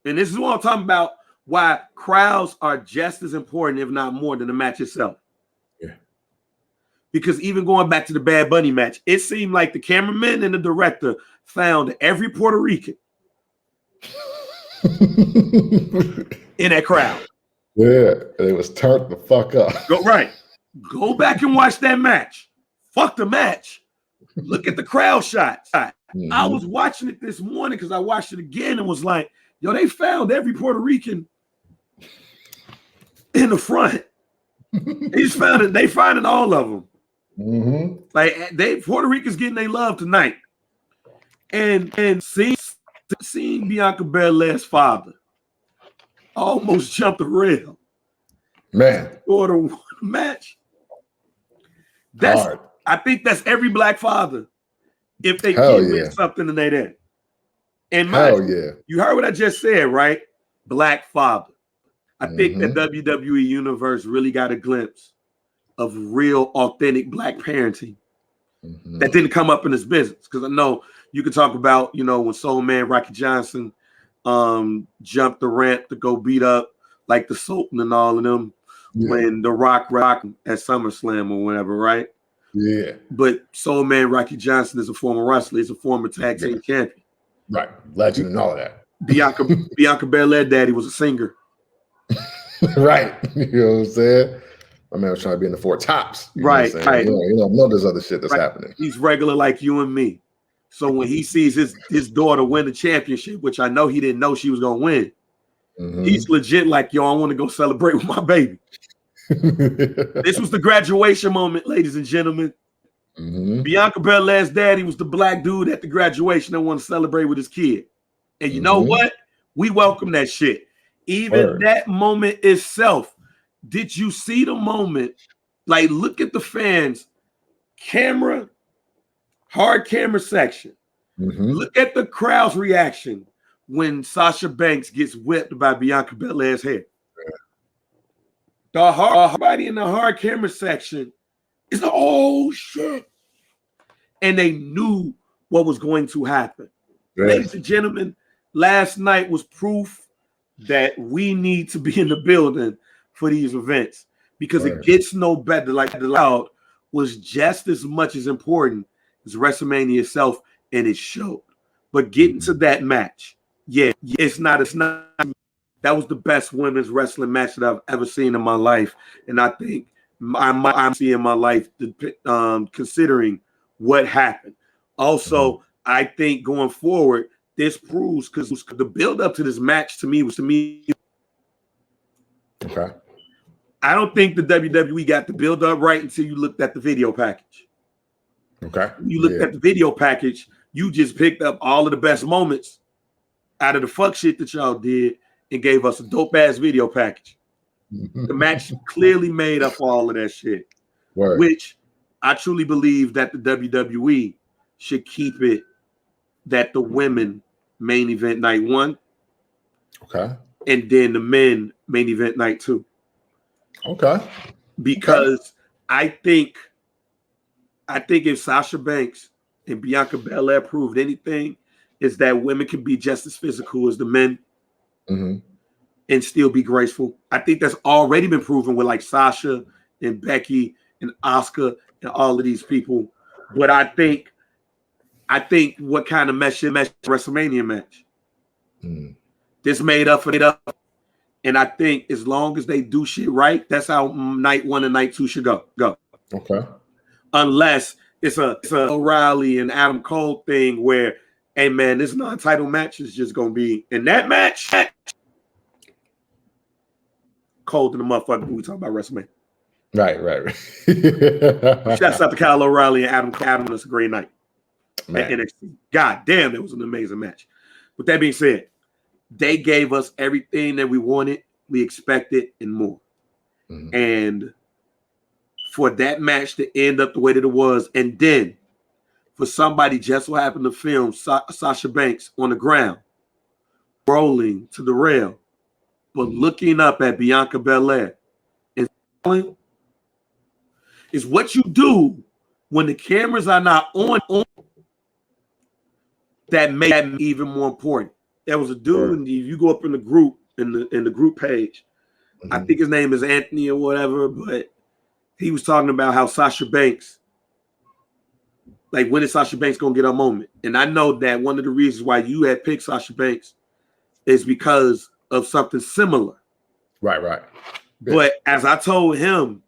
And this is what I'm talking about, why crowds are just as important, if not more, than the match itself. Because even going back to the Bad Bunny match, it seemed like the cameraman and the director found every Puerto Rican in that crowd. Yeah, it was turned the fuck up. Go back and watch that match. Fuck the match. Look at the crowd shots. I was watching it this morning because I watched it again and was like, yo, they found every Puerto Rican in the front. They just found it. They finding all of them. Like Puerto Ricans getting their love tonight. And seeing Bianca Belair's father almost jumped the rail. Man. Order one match. That's hard. I think that's every black father. If they can win something and they didn't. And you heard what I just said, right? Black father. I think that WWE Universe really got a glimpse of real, authentic black parenting that didn't come up in this business. Because I know you can talk about, when Soul Man Rocky Johnson jumped the ramp to go beat up like the Sultan and all of them when the Rock at SummerSlam or whatever, right? Yeah. But Soul Man Rocky Johnson is a former wrestler. He's a former tag team champion. Right. Legend and all of that. Bianca Belair daddy was a singer. Right. You know what I'm saying? My man was trying to be in the Four Tops. Right. No, there's other shit that's happening. He's regular like you and me. So when he sees his daughter win the championship, which I know he didn't know she was going to win, he's legit like, yo, I want to go celebrate with my baby. This was the graduation moment, ladies and gentlemen. Bianca Belair's daddy was the black dude at the graduation that wanted to celebrate with his kid. And you know what? We welcome that shit. Even that moment itself. Did you see the moment? Like, look at the fans. Hard camera section. Look at the crowd's reaction when Sasha Banks gets whipped by Bianca Belair's head. Everybody in the hard camera section is like, oh shit. And they knew what was going to happen. Ladies and gentlemen, last night was proof that we need to be in the building for these events because it gets no better. Like the crowd was just as much as important as WrestleMania itself, and it showed. But getting to that match, it's not. That was the best women's wrestling match that I've ever seen in my life, and I think I'm seeing my life considering what happened. Also, I think going forward, this proves because the build up to this match to me. Okay. I don't think the WWE got the build up right until you looked at the video package. Okay. You looked at the video package, you just picked up all of the best moments out of the fuck shit that y'all did and gave us a dope ass video package. The match clearly made up for all of that shit. Word. Which I truly believe that the WWE should keep it that the women main event night 1. Okay. And then the men main event night 2. Okay. Because I think if Sasha Banks and Bianca Belair proved anything, is that women can be just as physical as the men and still be graceful. I think that's already been proven with like Sasha and Becky and Asuka and all of these people. But I think what kind of mesh WrestleMania match? This made up for it up. And I think as long as they do shit right, that's how night 1 and night 2 should go. Okay. Unless it's a O'Reilly and Adam Cole thing where, hey man, this non-title match is just gonna be in that match. Cold in the motherfucker when we talk about WrestleMania. Right. Shouts out to Kyle O'Reilly and Adam. That's a great night at NXT. God damn, it was an amazing match. With that being said, they gave us everything that we wanted, we expected, and more. And for that match to end up the way that it was, and then for somebody just so happened to film Sasha Banks on the ground, rolling to the rail, but looking up at Bianca Belair and is what you do when the cameras are not on that made it even more important. There was a dude, and if you go up in the group, in the group page, I think his name is Anthony or whatever, but he was talking about how Sasha Banks, like when is Sasha Banks gonna get her moment? And I know that one of the reasons why you had picked Sasha Banks is because of something similar. Right. But as I told him,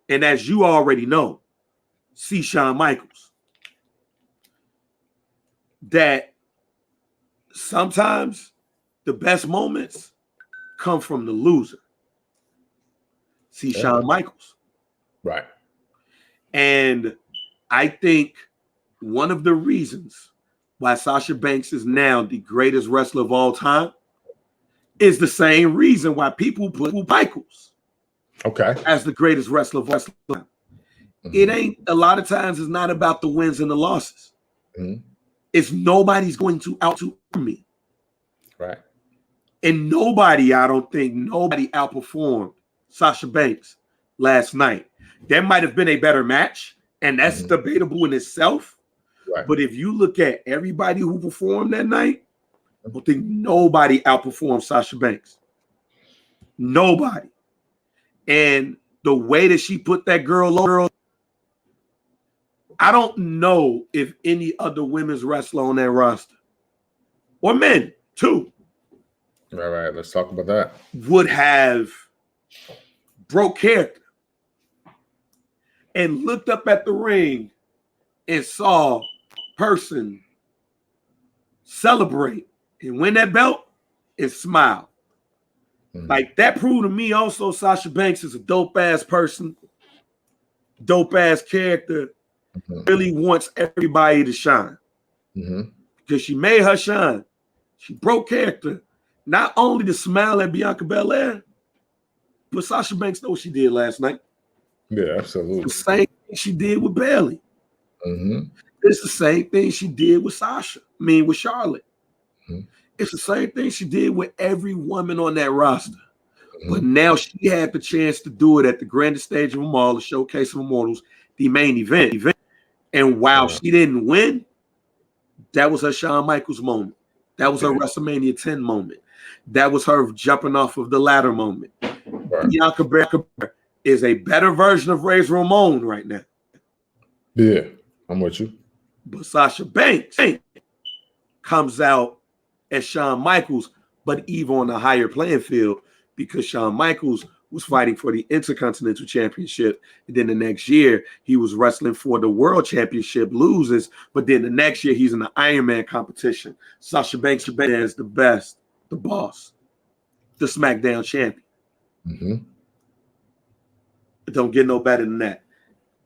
and as you already know, see Shawn Michaels, that sometimes the best moments come from the loser. See Shawn Michaels. Right. And I think one of the reasons why Sasha Banks is now the greatest wrestler of all time is the same reason why people put Michaels as the greatest wrestler of all time. It ain't, a lot of times it's not about the wins and the losses. It's nobody's going to out-to me. Right. And I don't think nobody outperformed Sasha Banks last night. There might have been a better match, and that's debatable in itself. Right. But if you look at everybody who performed that night, I don't think nobody outperformed Sasha Banks. Nobody. And the way that she put that girl, I don't know if any other women's wrestler on that roster, or men too, Right. Let's talk about that. would have broke character and looked up at the ring and saw person celebrate and win that belt and smile. Like that proved to me also Sasha Banks is a dope ass person, dope ass character, really wants everybody to shine. Because she made her shine. She broke character. Not only to smile at Bianca Belair, but Sasha Banks knows what she did last night. Yeah, absolutely. The same thing she did with Bayley. It's the same thing she did with with Charlotte. It's the same thing she did with every woman on that roster. But now she had the chance to do it at the grandest stage of them all, the Showcase of Immortals, the main event. And while she didn't win, that was her Shawn Michaels moment. That was her WrestleMania 10 moment. That was her jumping off of the ladder moment. Bianca Belair is a better version of Razor Ramon right now. Yeah, I'm with you. But Sasha Banks comes out as Shawn Michaels, but even on a higher playing field, because Shawn Michaels was fighting for the Intercontinental Championship. And then the next year, he was wrestling for the World Championship, loses. But then the next year, he's in the Iron Man competition. Sasha Banks is the best, the boss, the SmackDown champion. It don't get no better than that.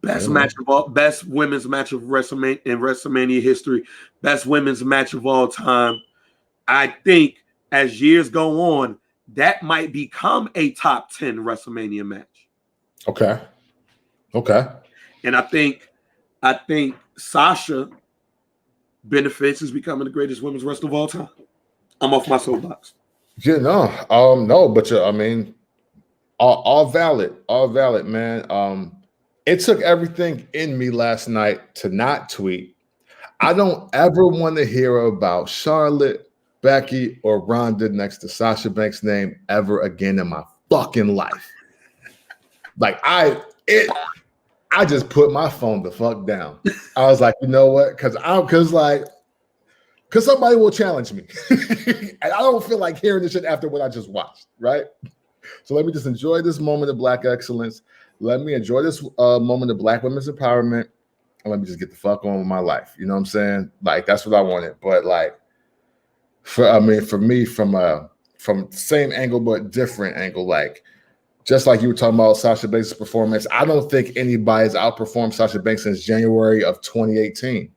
Best women's match of WrestleMania history, best women's match of all time. I think as years go on, that might become a top 10 WrestleMania match. Okay. And I think Sasha benefits as becoming the greatest women's wrestler of all time. I'm off my soapbox. Yeah, no, but I mean, all valid, man. It took everything in me last night to not tweet. I don't ever want to hear about Charlotte, Becky, or Ronda next to Sasha Banks' name ever again in my fucking life. Like I just put my phone the fuck down. I was like, you know what? Because somebody will challenge me. And I don't feel like hearing this shit after what I just watched, right? So let me just enjoy this moment of Black excellence. Let me enjoy this moment of Black women's empowerment. And let me just get the fuck on with my life. You know what I'm saying? Like, that's what I wanted. But like, for me, from same angle, but different angle, like, just like you were talking about Sasha Banks' performance, I don't think anybody's outperformed Sasha Banks since January of 2018.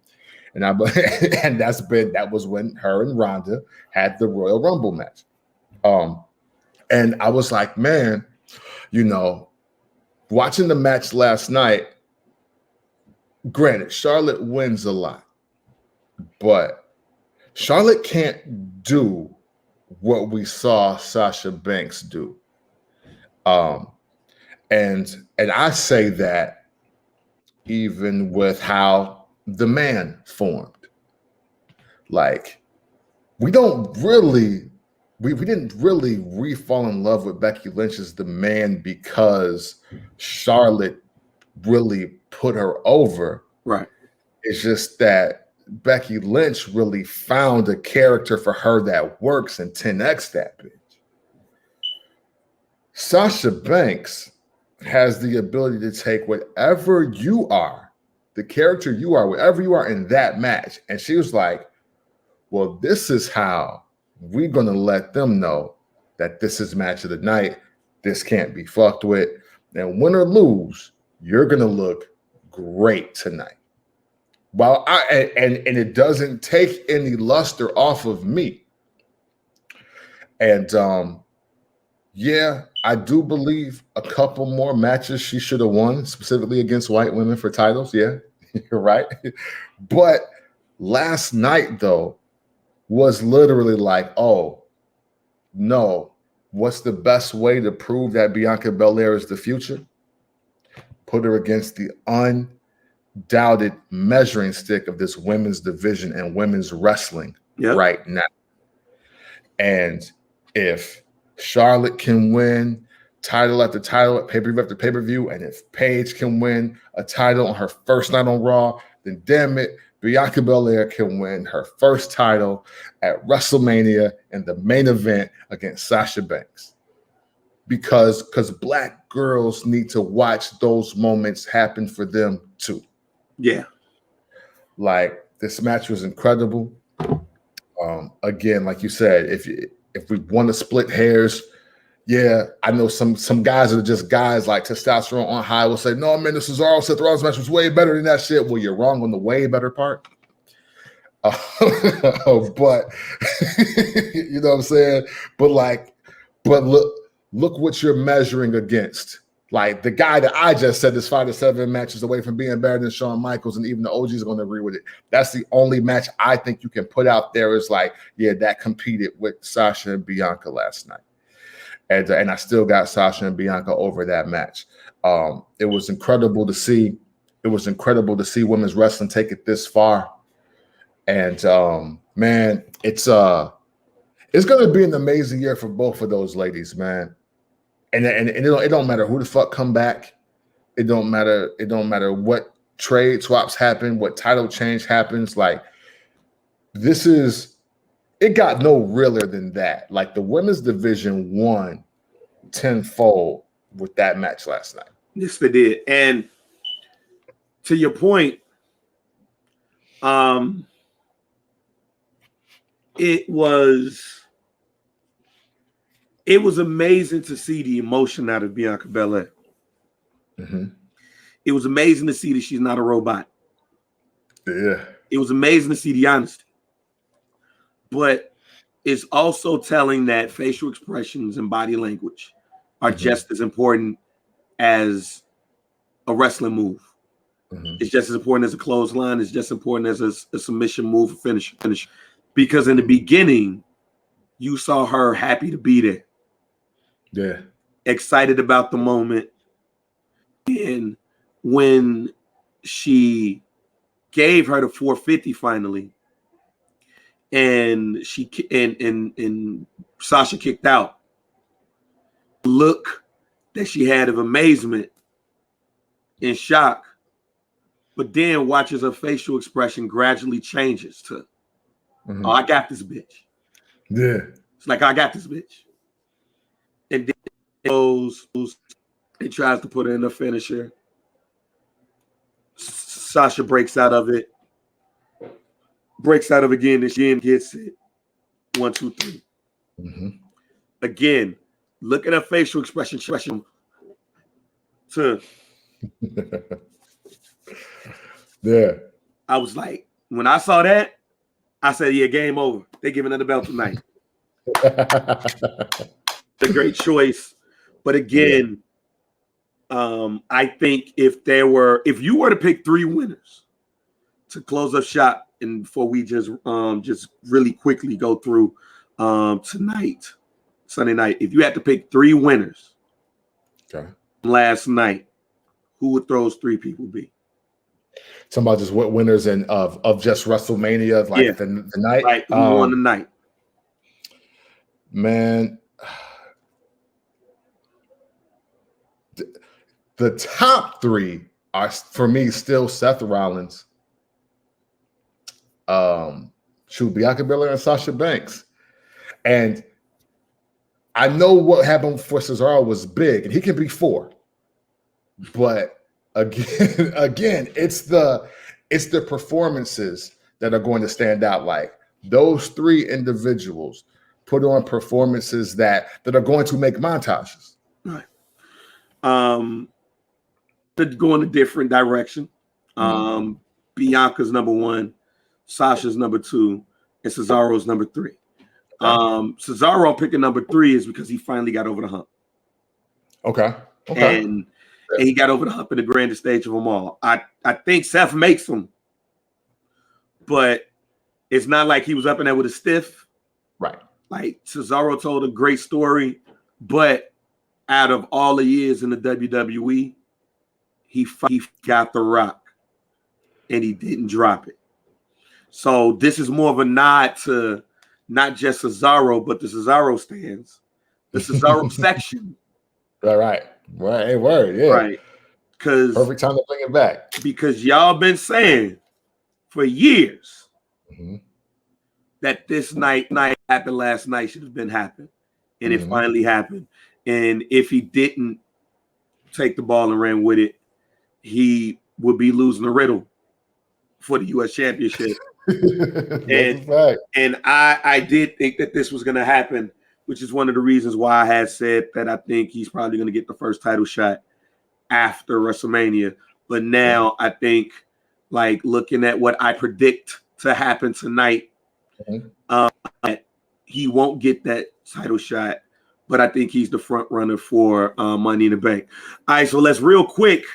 And that was when her and Ronda had the Royal Rumble match. And I was like, man, you know, watching the match last night, granted, Charlotte wins a lot, but Charlotte can't do what we saw Sasha Banks do. And I say that even with how the man formed. Like, we didn't really re-fall in love with Becky Lynch as the man because Charlotte really put her over. Right. It's just that Becky Lynch really found a character for her that works and 10x that bitch. Sasha Banks has the ability to take whatever you are, the character you are, whatever you are in that match. And she was like, well, this is how we're going to let them know that this is match of the night. This can't be fucked with. And win or lose, you're going to look great tonight. Well, and it doesn't take any luster off of me. And yeah, I do believe a couple more matches she should have won, specifically against white women for titles. Yeah, you're right. But last night, though, was literally like, oh, no, what's the best way to prove that Bianca Belair is the future? Put her against the undoubted measuring stick of this women's division and women's wrestling right now. And if Charlotte can win title after title, pay-per-view after pay-per-view, and if Paige can win a title on her first night on Raw, then damn it, Bianca Belair can win her first title at WrestleMania in the main event against Sasha Banks. Because Black girls need to watch those moments happen for them too. Yeah. Like, this match was incredible. Again, like you said, if we want to split hairs, yeah, I know some guys are just guys like testosterone on high will say, no, man, the Cesaro Seth Rollins match was way better than that shit. Well, you're wrong on the way better part. But you know what I'm saying? But look what you're measuring against. Like, the guy that I just said is 5 to 7 matches away from being better than Shawn Michaels, and even the OGs are going to agree with it. That's the only match I think you can put out there is like, yeah, that competed with Sasha and Bianca last night. And I still got Sasha and Bianca over that match. It was incredible to see. It was incredible to see women's wrestling take it this far. And man, it's going to be an amazing year for both of those ladies, man. And it don't matter who the fuck come back. It don't matter what trade swaps happen, what title change happens. Like, it got no realer than that. Like, the women's division won tenfold with that match last night. Yes, they did. And to your point, it was amazing to see the emotion out of Bianca Belair. Mm-hmm. it was amazing to see that she's not a robot. Yeah. It was amazing to see the honesty. But it's also telling that facial expressions and body language are just as important as a wrestling move. It's just as important as a clothesline. It's just as important as a submission move, finish. Because in the beginning, you saw her happy to be there. Yeah. Excited about the moment. And when she gave her the 450 finally, and and Sasha kicked out, look that she had of amazement and shock, but then watches her facial expression gradually changes to, oh, I got this bitch. Yeah. It's like, I got this bitch. And then it goes, it tries to put her in the finisher. Sasha breaks out of it. Breaks out of it again, and she gets it. 1, 2, 3. Again, look at her facial expression. Yeah. I was like, when I saw that, I said, yeah, game over. They're giving her the belt tonight. A great choice. But again, I think if you were to pick 3 winners to close up shop, and before we just really quickly go through tonight, Sunday night, if you had to pick 3 winners last night, who would those 3 people be? Talking about just what winners of just WrestleMania, like the night? Right, who won the night? Man, the top 3 are, for me, still Seth Rollins, Bianca Belair, and Sasha Banks. And I know what happened for Cesaro was big, and he can be 4. But again, it's the performances that are going to stand out. Like those 3 individuals put on performances that are going to make montages. Right. To go in a different direction. Bianca's number 1, Sasha's number 2, and Cesaro's number 3. Cesaro picking number 3 is because he finally got over the hump. Okay. And he got over the hump in the grandest stage of them all. I think Seth makes him, but it's not like he was up in there with a stiff. Right. Like Cesaro told a great story, but out of all the years in the WWE, he got the rock and he didn't drop it. So this is more of a nod to not just Cesaro, but the Cesaro stands, the Cesaro section. Right. Hey, word, yeah. Right. Because perfect time to bring it back. Because y'all been saying for years that this night happened last night should have been happened. And it finally happened. And if he didn't take the ball and ran with it, he would be losing the riddle for the U.S. Championship. and I did think that this was going to happen, which is one of the reasons why I had said that I think he's probably going to get the first title shot after WrestleMania. But now I think, like, looking at what I predict to happen tonight, he won't get that title shot, but I think he's the front runner for Money in the Bank. All right, so let's real quick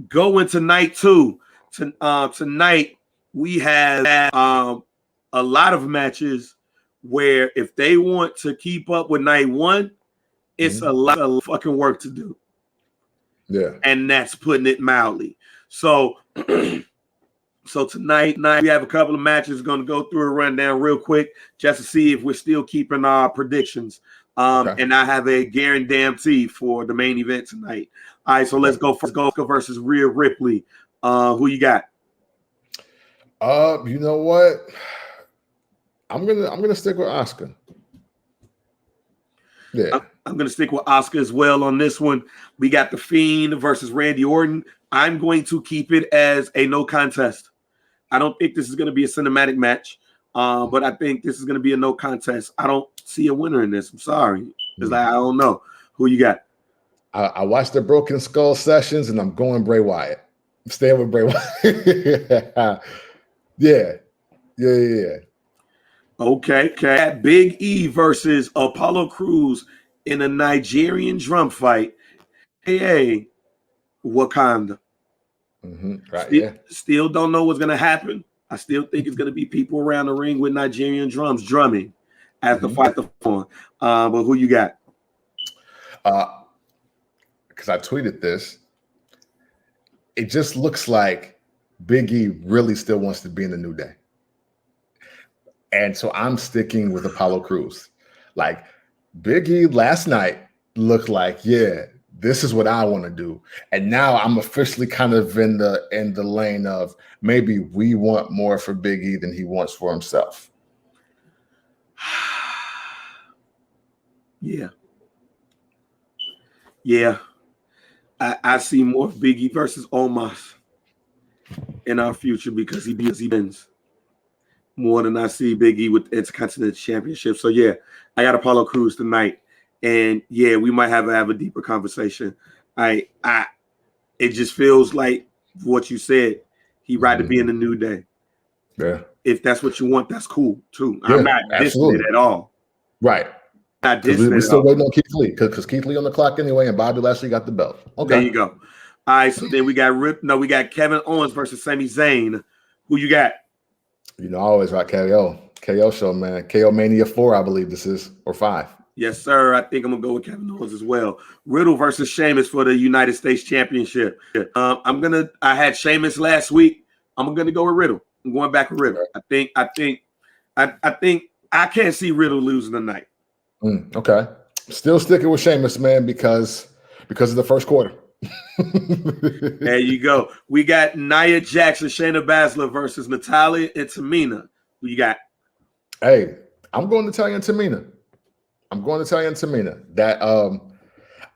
go into night 2. Tonight we have a lot of matches where if they want to keep up with night 1, it's a lot of fucking work to do. Yeah. And that's putting it mildly. So tonight we have a couple of matches. Going to go through a rundown real quick just to see if we're still keeping our predictions. And I have a guarantee for the main event tonight. All right, so let's go first. Go versus Rhea Ripley. Who you got? You know what? I'm gonna stick with Asuka. Yeah. I'm gonna stick with Asuka as well on this one. We got The Fiend versus Randy Orton. I'm going to keep it as a no contest. I don't think this is going to be a cinematic match, but I think this is going to be a no contest. I don't see a winner in this. I'm sorry. It's like, I don't know. Who you got? I watched the Broken Skull sessions, and I'm going Bray Wyatt. Stay with Bray Wyatt. Yeah. Okay. Big E versus Apollo Crews in a Nigerian drum fight. Hey, Wakanda. Right. Still don't know what's gonna happen. I still think it's gonna be people around the ring with Nigerian drums drumming as the fight on. But who you got? Because I tweeted this. It just looks like Big E really still wants to be in the New Day. And so I'm sticking with Apollo Crews. Like Big E last night looked like, yeah, this is what I want to do. And now I'm officially kind of in the lane of maybe we want more for Big E than he wants for himself. Yeah. I see more Big E versus Omos in our future because he wins more than I see Big E with Intercontinental Championship. So yeah, I got Apollo Crews tonight, and yeah, we might have a deeper conversation. It just feels like what you said. He'd rather be in the New Day. Yeah. If that's what you want, that's cool too. Yeah, I'm not dissing it at all. Right. We're still waiting on Keith Lee because Keith Lee on the clock anyway, and Bobby Lashley got the belt. Okay. There you go. All right, so then we got Kevin Owens versus Sami Zayn. Who you got? You know, I always rock KO show, man. KO Mania 4, I believe this is, or 5. Yes, sir. I think I'm gonna go with Kevin Owens as well. Riddle versus Sheamus for the United States Championship. I had Sheamus last week. I'm gonna go with Riddle. I'm going back with Riddle. I think I can't see Riddle losing tonight. Okay. Still sticking with Sheamus, man, because of the first quarter. There you go. We got Nia Jackson, Shayna Baszler versus Natalya and Tamina. Who you got? Hey, I'm going Natalya and Tamina. That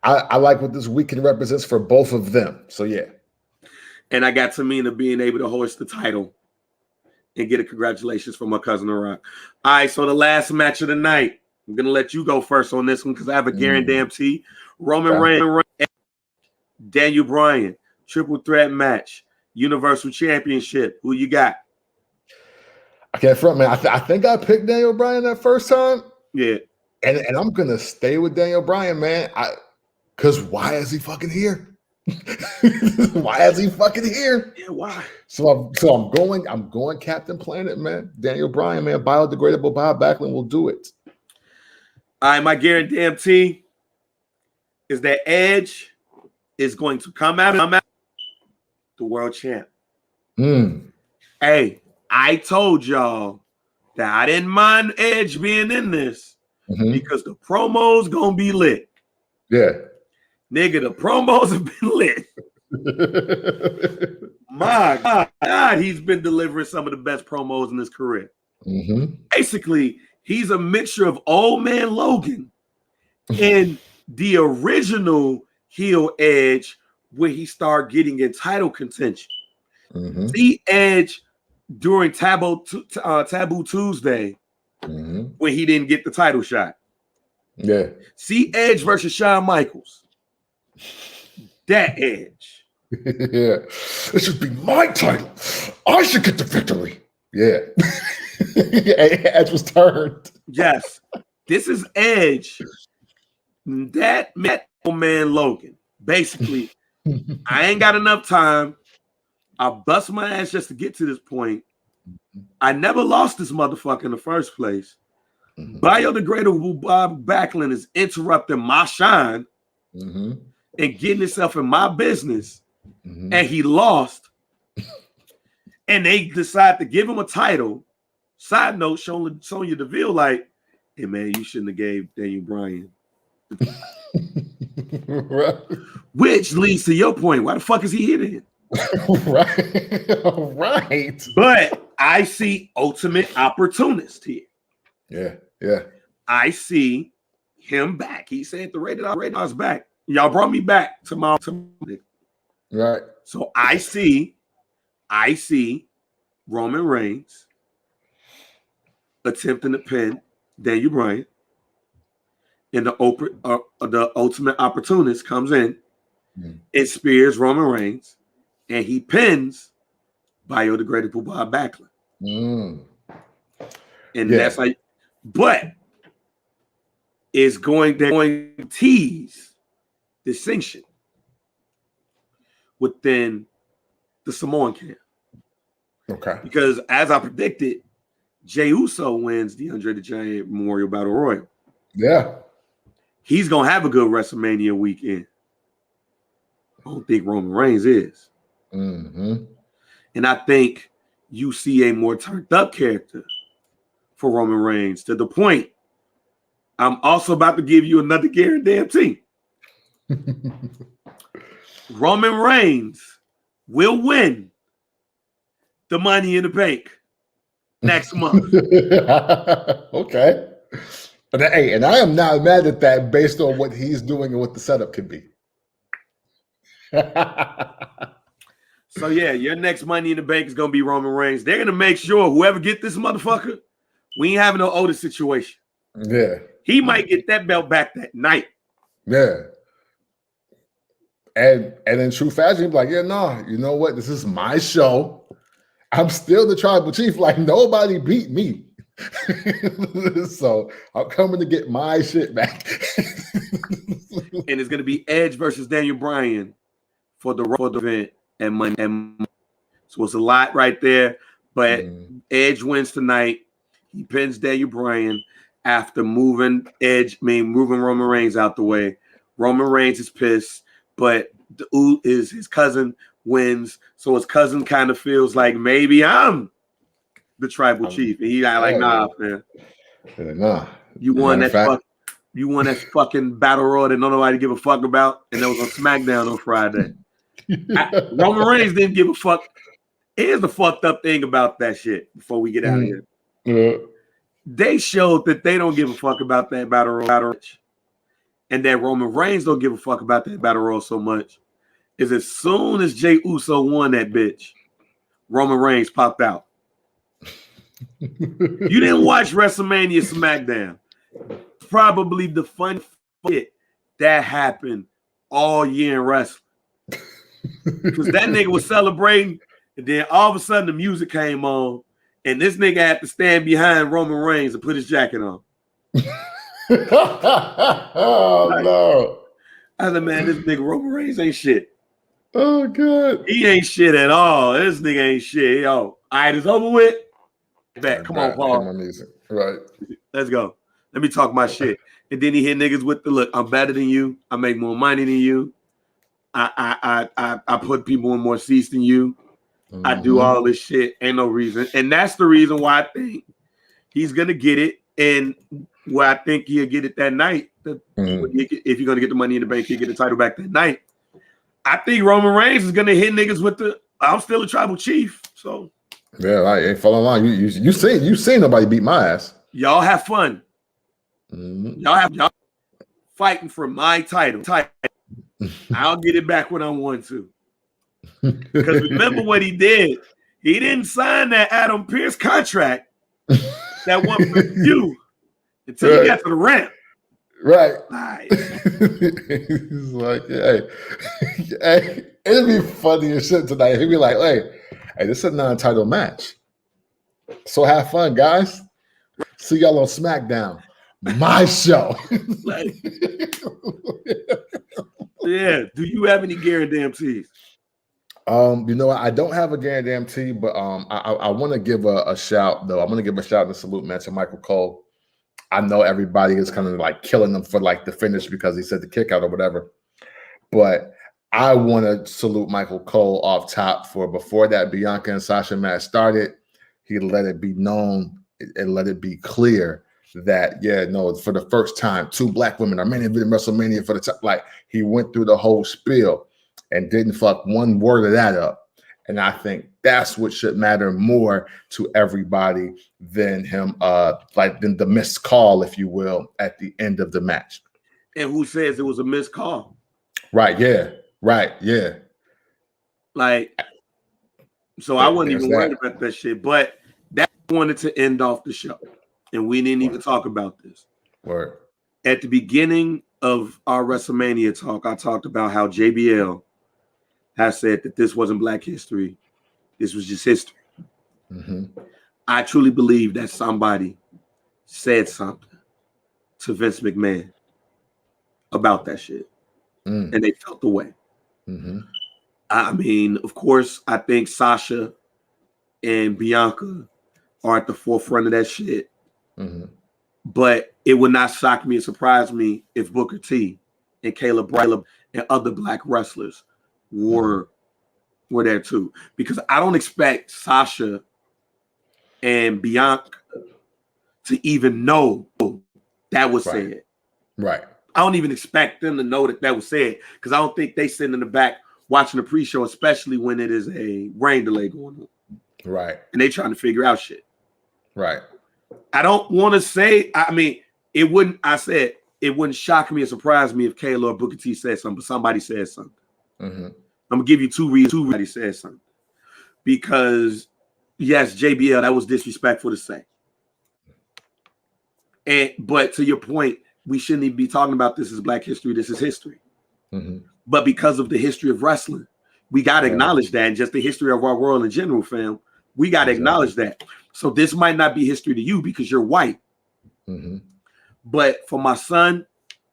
I like what this weekend represents for both of them. So yeah. And I got Tamina being able to hoist the title and get a congratulations from my cousin Rock. All right, so the last match of the night. I'm gonna let you go first on this one because I have a guarantee. Roman Reigns, Daniel Bryan, triple threat match, Universal Championship. Who you got? I can't front, man. I think I picked Daniel Bryan that first time. Yeah. And I'm gonna stay with Daniel Bryan, man. Because why is he fucking here? Why is he fucking here? Yeah, why? So I'm going Captain Planet, man. Daniel Bryan, man. Biodegradable Bob Backlund will do it. All right, my guarantee is that Edge is going to come out the world champ. Hey, I told y'all that I didn't mind Edge being in this because the promos gonna be lit. Yeah. Nigga, the promos have been lit. My God, he's been delivering some of the best promos in his career. Basically, he's a mixture of Old Man Logan and the original heel Edge where he started getting in title contention. See Edge during Taboo Tuesday when he didn't get the title shot. Yeah. See Edge versus Shawn Michaels. That Edge. Yeah. This should be my title. I should get the victory. Yeah. Edge was turned. Yes. This is Edge. That man Logan. Basically, I ain't got enough time. I bust my ass just to get to this point. I never lost this motherfucker in the first place. Biodegradable Bob Backlund is interrupting my shine and getting himself in my business. And he lost. And they decide to give him a title. Side note, Sonya Deville like, hey man, you shouldn't have gave Daniel Bryan. Right. Which leads to your point. Why the fuck is he here then? Right. But I see ultimate opportunist here. Yeah. I see him back. He said the rated R's back. Y'all brought me back to my right. So I see Roman Reigns attempting to pin Daniel Bryan, and the ultimate opportunist comes in and spears Roman Reigns and he pins biodegradable Bob Backlund. And that's like, but it's going to tease distinction within the Samoan camp. Okay. Because as I predicted, Jey Uso wins the Andre the Giant Memorial Battle Royal. Yeah. He's going to have a good WrestleMania weekend. I don't think Roman Reigns is. Mm-hmm. And I think you see a more turned up character for Roman Reigns, to the point I'm also about to give you another guarantee. Roman Reigns will win the Money in the Bank next month. Okay. But hey, and I am not mad at that based on what he's doing and what the setup could be. So yeah, your next Money in the Bank is gonna be Roman Reigns. They're gonna make sure whoever get this motherfucker, we ain't having no Otis situation. Yeah. He might get that belt back that night. Yeah. And in true fashion, he'd be like, yeah, no, you know what? This is my show. I'm still the tribal chief. Like, nobody beat me. So I'm coming to get my shit back. And it's gonna be Edge versus Daniel Bryan for the event and Monday. So it's a lot right there. But Edge wins tonight. He pins Daniel Bryan after moving Roman Reigns out the way. Roman Reigns is pissed, but his cousin wins. So his cousin kind of feels like maybe I'm the tribal chief. And he like, nah, man. Nah. You won that fucking battle royal that nobody give a fuck about, and that was on SmackDown on Friday. Roman Reigns didn't give a fuck. Here's the fucked up thing about that shit before we get out of here. Yeah. They showed that they don't give a fuck about that battle royal, and that Roman Reigns don't give a fuck about that battle royal so much. Is as soon as Jey Uso won that bitch, Roman Reigns popped out. You didn't watch WrestleMania SmackDown. Probably the fun shit that happened all year in wrestling. Because that nigga was celebrating, and then all of a sudden the music came on, and this nigga had to stand behind Roman Reigns and put his jacket on. Oh, no. I said, man, this nigga Roman Reigns ain't shit. Oh, good. He ain't shit at all. This nigga ain't shit. Yo, all right, it's over with. Back. Come on, Paul. Right. Let's go. Let me talk my shit. And then he hit niggas with the look. I'm better than you. I make more money than you. I put people in more seats than you. Mm-hmm. I do all this shit. Ain't no reason. And that's the reason why I think he's gonna get it. And where I think he'll get it that night. If you're gonna get the Money in the Bank, he'll get the title back that night. I think Roman Reigns is gonna hit niggas with the I'm still a tribal chief. So yeah, right. Ain't following along. You seen nobody beat my ass. Y'all have fun. Mm-hmm. Y'all fighting for my title. I'll get it back when I want to. Because remember what he did. He didn't sign that Adam Pearce contract that one for you until he got to the ramp. Right. Nice. He's like, hey, it'd be funny as shit tonight. He'd be like, hey, this is a non-title match. So have fun, guys. See y'all on SmackDown. My show. Yeah. Do you have any guarantees? You know, I don't have a guarantee, but I want to give a shout though. I want to give a shout and a salute, man, to Michael Cole. I know everybody is kind of like killing him for like the finish because he said the kick out or whatever, but I want to salute Michael Cole off top for before that Bianca and Sasha match started. He let it be known and let it be clear that for the first time, 2 black women are main eventing WrestleMania for the top. Like he went through the whole spiel and didn't fuck one word of that up. And I think that's what should matter more to everybody than him, than the missed call, if you will, at the end of the match. And who says it was a missed call? Right. Yeah. Right. Yeah. Like, so I wasn't even worried about that shit, but that wanted to end off the show. And we didn't even talk about this. Word. At the beginning of our WrestleMania talk, I talked about how JBL has said that this wasn't Black history. This was just history. Mm-hmm. I truly believe that somebody said something to Vince McMahon about that shit. And they felt the way. Mm-hmm. I mean, of course, I think Sasha and Bianca are at the forefront of that shit. Mm-hmm. But it would not shock me and surprise me if Booker T and Caleb and other Black wrestlers were there too. Because I don't expect Sasha and Bianca to even know that was said. Right. I don't even expect them to know that was said, because I don't think they sit in the back watching the pre-show, especially when it is a rain delay going on. Right. And they trying to figure out shit. Right. I don't want to say, I mean, it wouldn't shock me or surprise me if Kayla or Booker T said something, but somebody said something. Mm-hmm. I'm going to give you two reasons somebody said something. Because, yes, JBL, that was disrespectful to say. But to your point, we shouldn't even be talking about this as Black history. This is history. Mm-hmm. But because of the history of wrestling, we got to acknowledge that, and just the history of our world in general, fam. We got to acknowledge that. So this might not be history to you because you're white. Mm-hmm. But for my son,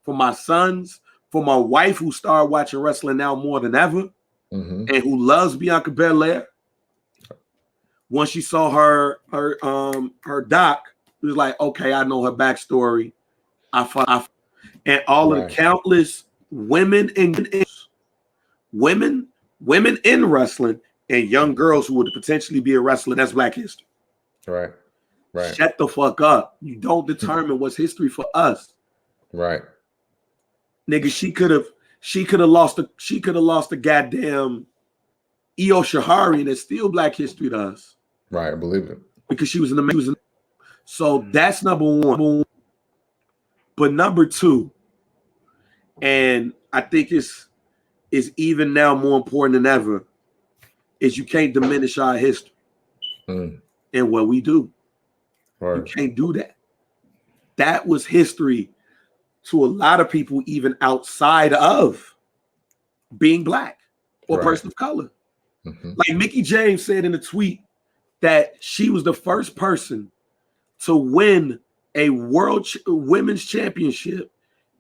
for my sons, for my wife who started watching wrestling now more than ever, and who loves Bianca Belair, once she saw her doc, it was like, okay, I know her backstory. And all of the countless women in wrestling and young girls who would potentially be a wrestler, that's Black history. Right. Right. Shut the fuck up. You don't determine what's history for us. Right. Nigga, she could have lost the goddamn Io Shihari, and it's still Black history to us. Right, I believe it. Because she was in the So that's number one. But number two, and I think it's even now more important than ever, is you can't diminish our history and what we do. Right. You can't do that. That was history to a lot of people, even outside of being Black or person of color. Mm-hmm. Like Mickie James said in a tweet that she was the first person to win a world women's championship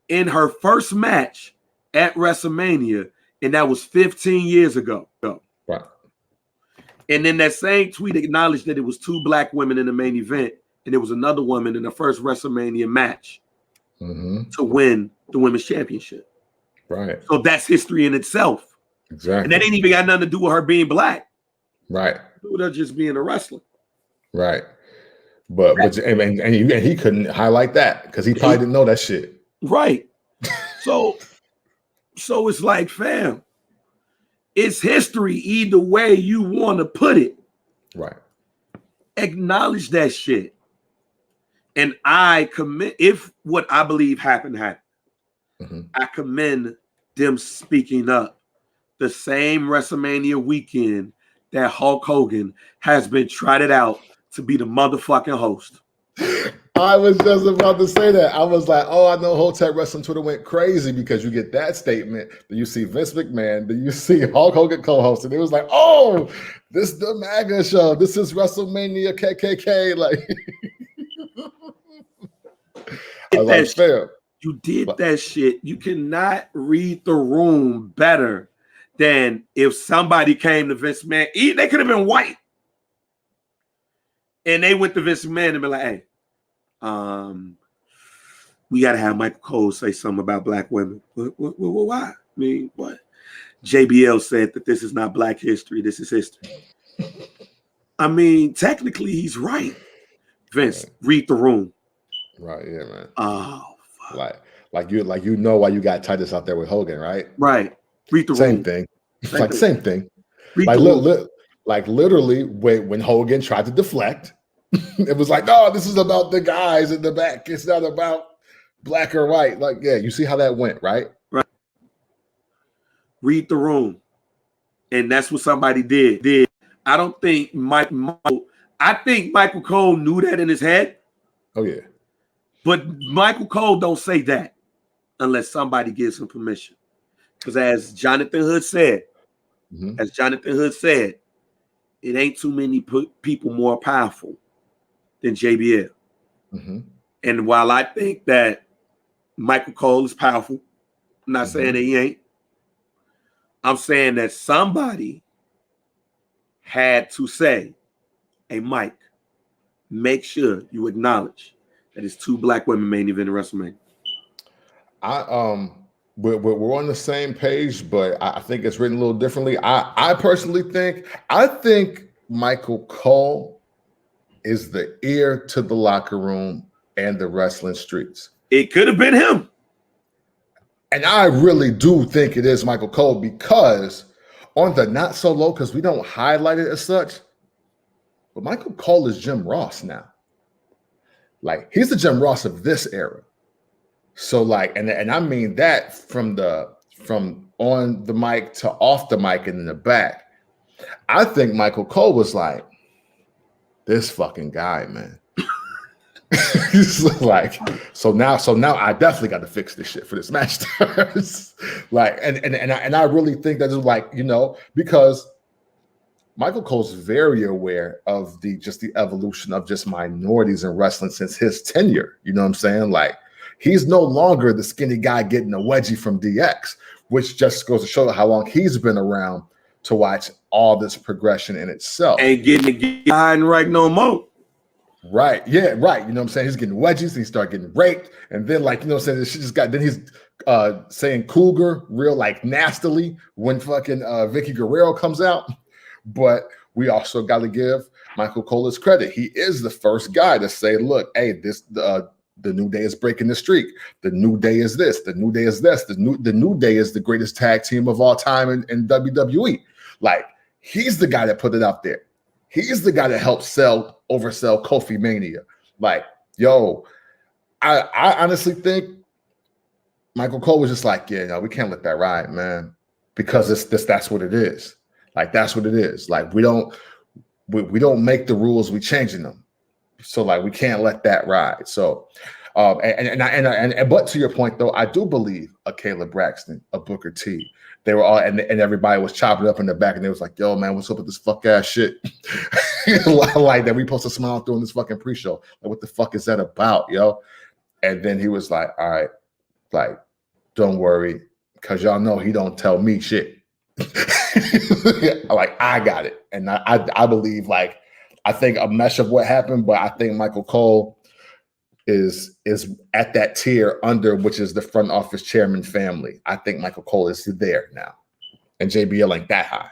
in her first match at WrestleMania, and that was 15 years ago. Right. And then that same tweet acknowledged that it was 2 Black women in the main event, and there was another woman in the first WrestleMania match to win the women's championship. Right. So that's history in itself. Exactly. And that ain't even got nothing to do with her being Black. Right. With her just being a wrestler. Right. But he couldn't highlight that because he probably didn't know that shit. Right. So it's like, fam, it's history either way you want to put it. Right. Acknowledge that shit. And I commend, if what I believe happened, I commend them speaking up. The same WrestleMania weekend that Hulk Hogan has been trotted out to be the motherfucking host. I was just about to say that. I was like, oh, I know Hotep Wrestling Twitter went crazy because you get that statement, then you see Vince McMahon, then you see Hulk Hogan co-hosting. It was like, oh, this is the MAGA show. This is WrestleMania KKK. Like, I was like, fair. You did that shit. You cannot read the room better than if somebody came to Vince McMahon. They could have been white. And they went to Vince McMahon and be like, hey, we got to have Michael Cole say something about Black women. Why? I mean, what? JBL said that this is not Black history. This is history. I mean, technically, he's right. Vince, read the room. Right, yeah, man. Oh, fuck. Like you know why you got Titus out there with Hogan, right? Right. Read the room. Same thing. Same thing. Like literally, when Hogan tried to deflect, it was like, no, this is about the guys in the back. It's not about Black or white. Like, yeah, you see how that went, right? Right. Read the room. And that's what somebody did. I don't think I think Michael Cole knew that in his head. Oh, yeah. But Michael Cole don't say that unless somebody gives him permission. Because as Jonathan Hood said, as Jonathan Hood said, it ain't too many people more powerful than JBL. And while I think that Michael Cole is powerful, I'm not saying that he ain't. I'm saying that somebody had to say, hey, Mike, make sure you acknowledge that it's 2 black women main event in WrestleMania. We're on the same page, but I think it's written a little differently. I personally think Michael Cole is the ear to the locker room and the wrestling streets. It could have been him. And I really do think it is Michael Cole, because on the not so low, because we don't highlight it as such, but Michael Cole is Jim Ross now. Like, he's the Jim Ross of this era. So like, and I mean that from on the mic to off the mic and in the back. I think Michael Cole was like, this fucking guy, man. He's like, so now I definitely got to fix this shit for this match. Like, and I really think that is like, because Michael Cole's very aware of the evolution of just minorities in wrestling since his tenure. You know what I'm saying? Like, he's no longer the skinny guy getting a wedgie from DX, which just goes to show how long he's been around to watch all this progression in itself. Ain't getting the guy and right no more. Right. Yeah, right. You know what I'm saying? He's getting wedgies, and he started getting raped. And then, like, you know what I'm saying? She just got, then he's saying cougar real like nastily when fucking Vicky Guerrero comes out. But we also got to give Michael Cole his credit. He is the first guy to say, look, hey, this the New Day is breaking the streak. The New Day is this. The New Day is this. The New Day is the greatest tag team of all time in WWE. Like, he's the guy that put it out there. He's the guy that helped oversell Kofi Mania. Like, yo, I honestly think Michael Cole was just like, yeah, no, we can't let that ride, man, because that's what it is. Like, that's what it is. Like, we don't make the rules, we changing them. So like, we can't let that ride. So, but to your point though, I do believe a Caleb Braxton, a Booker T, they were all, and everybody was chopping up in the back, and they was like, yo, man, what's up with this fuck ass shit? Like, that we posted smile doing this fucking pre-show. Like, what the fuck is that about, yo? And then he was like, all right, like, don't worry, because y'all know he don't tell me shit. Like, I got it. And I believe, like, I think a mesh of what happened, but I think Michael Cole is at that tier under, which is the front office chairman family. I think Michael Cole is there now, and JBL ain't that high.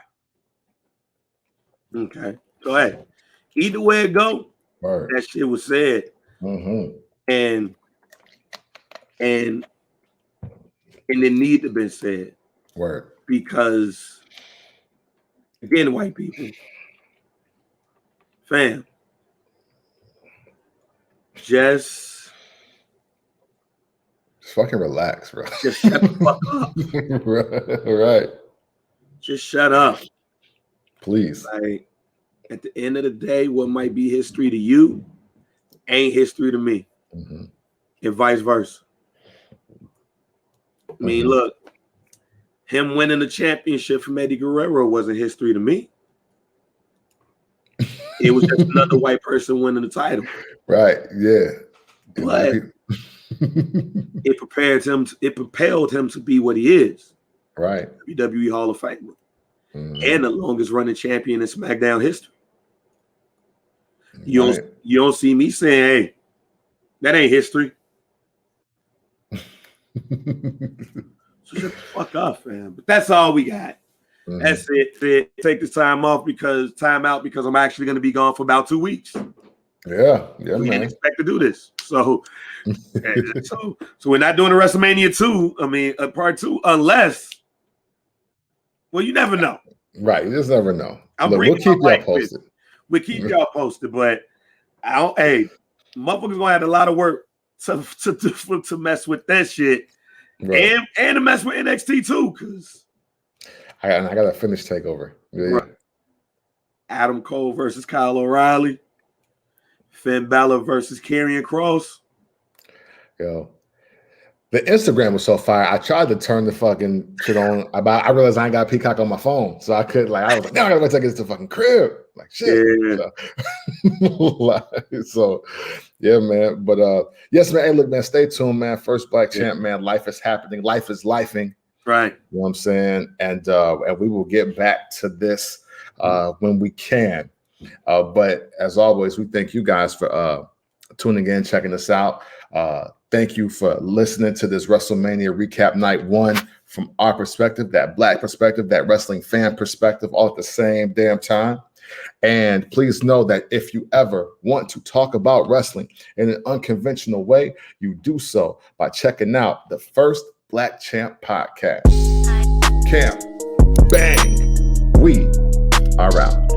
Okay, go ahead. Either way it go, Word. That shit was said, and it need to be said. Word. Because again, white people, fam, just fucking relax, bro. Just shut the fuck up. Right. Just shut up. Please. Like, at the end of the day, what might be history to you ain't history to me. And vice versa. I mean, look, him winning the championship from Eddie Guerrero wasn't history to me. It was just another white person winning the title. Right. Yeah. But it propelled him to be what he is. Right. WWE Hall of Famer. And the longest running champion in SmackDown history. You don't see me saying, hey, that ain't history. So shut the fuck up, fam. But that's all we got. That's it. Take this time out because I'm actually going to be gone for about 2 weeks. Yeah, we man. didn't expect to do this. So we're not doing the WrestleMania 2. I mean, part 2, unless, well, you never know. Right, you just never know. Look, we'll keep y'all posted. We'll keep y'all posted, but motherfuckers gonna have a lot of work to mess with that shit, right. and to mess with NXT too, because I got to finish Takeover. Yeah. Right. Adam Cole versus Kyle O'Reilly, Finn Balor versus Karrion Kross. Yo, The Instagram was so fire. I tried to turn the fucking shit on. I realized I ain't got Peacock on my phone, so I could I was like, now I gotta wait till I get to the fucking crib. Like shit. Yeah. So yeah, man. But yes, man. Hey, look, man. Stay tuned, man. First Black Champ, man. Life is happening. Life is lifing. Right. You know what I'm saying? And we will get back to this when we can. But as always, we thank you guys for tuning in, checking us out. Thank you for listening to this WrestleMania recap night 1 from our perspective, that Black perspective, that wrestling fan perspective, all at the same damn time. And please know that if you ever want to talk about wrestling in an unconventional way, you do so by checking out the First Black Champ podcast. Camp, bang, we are out.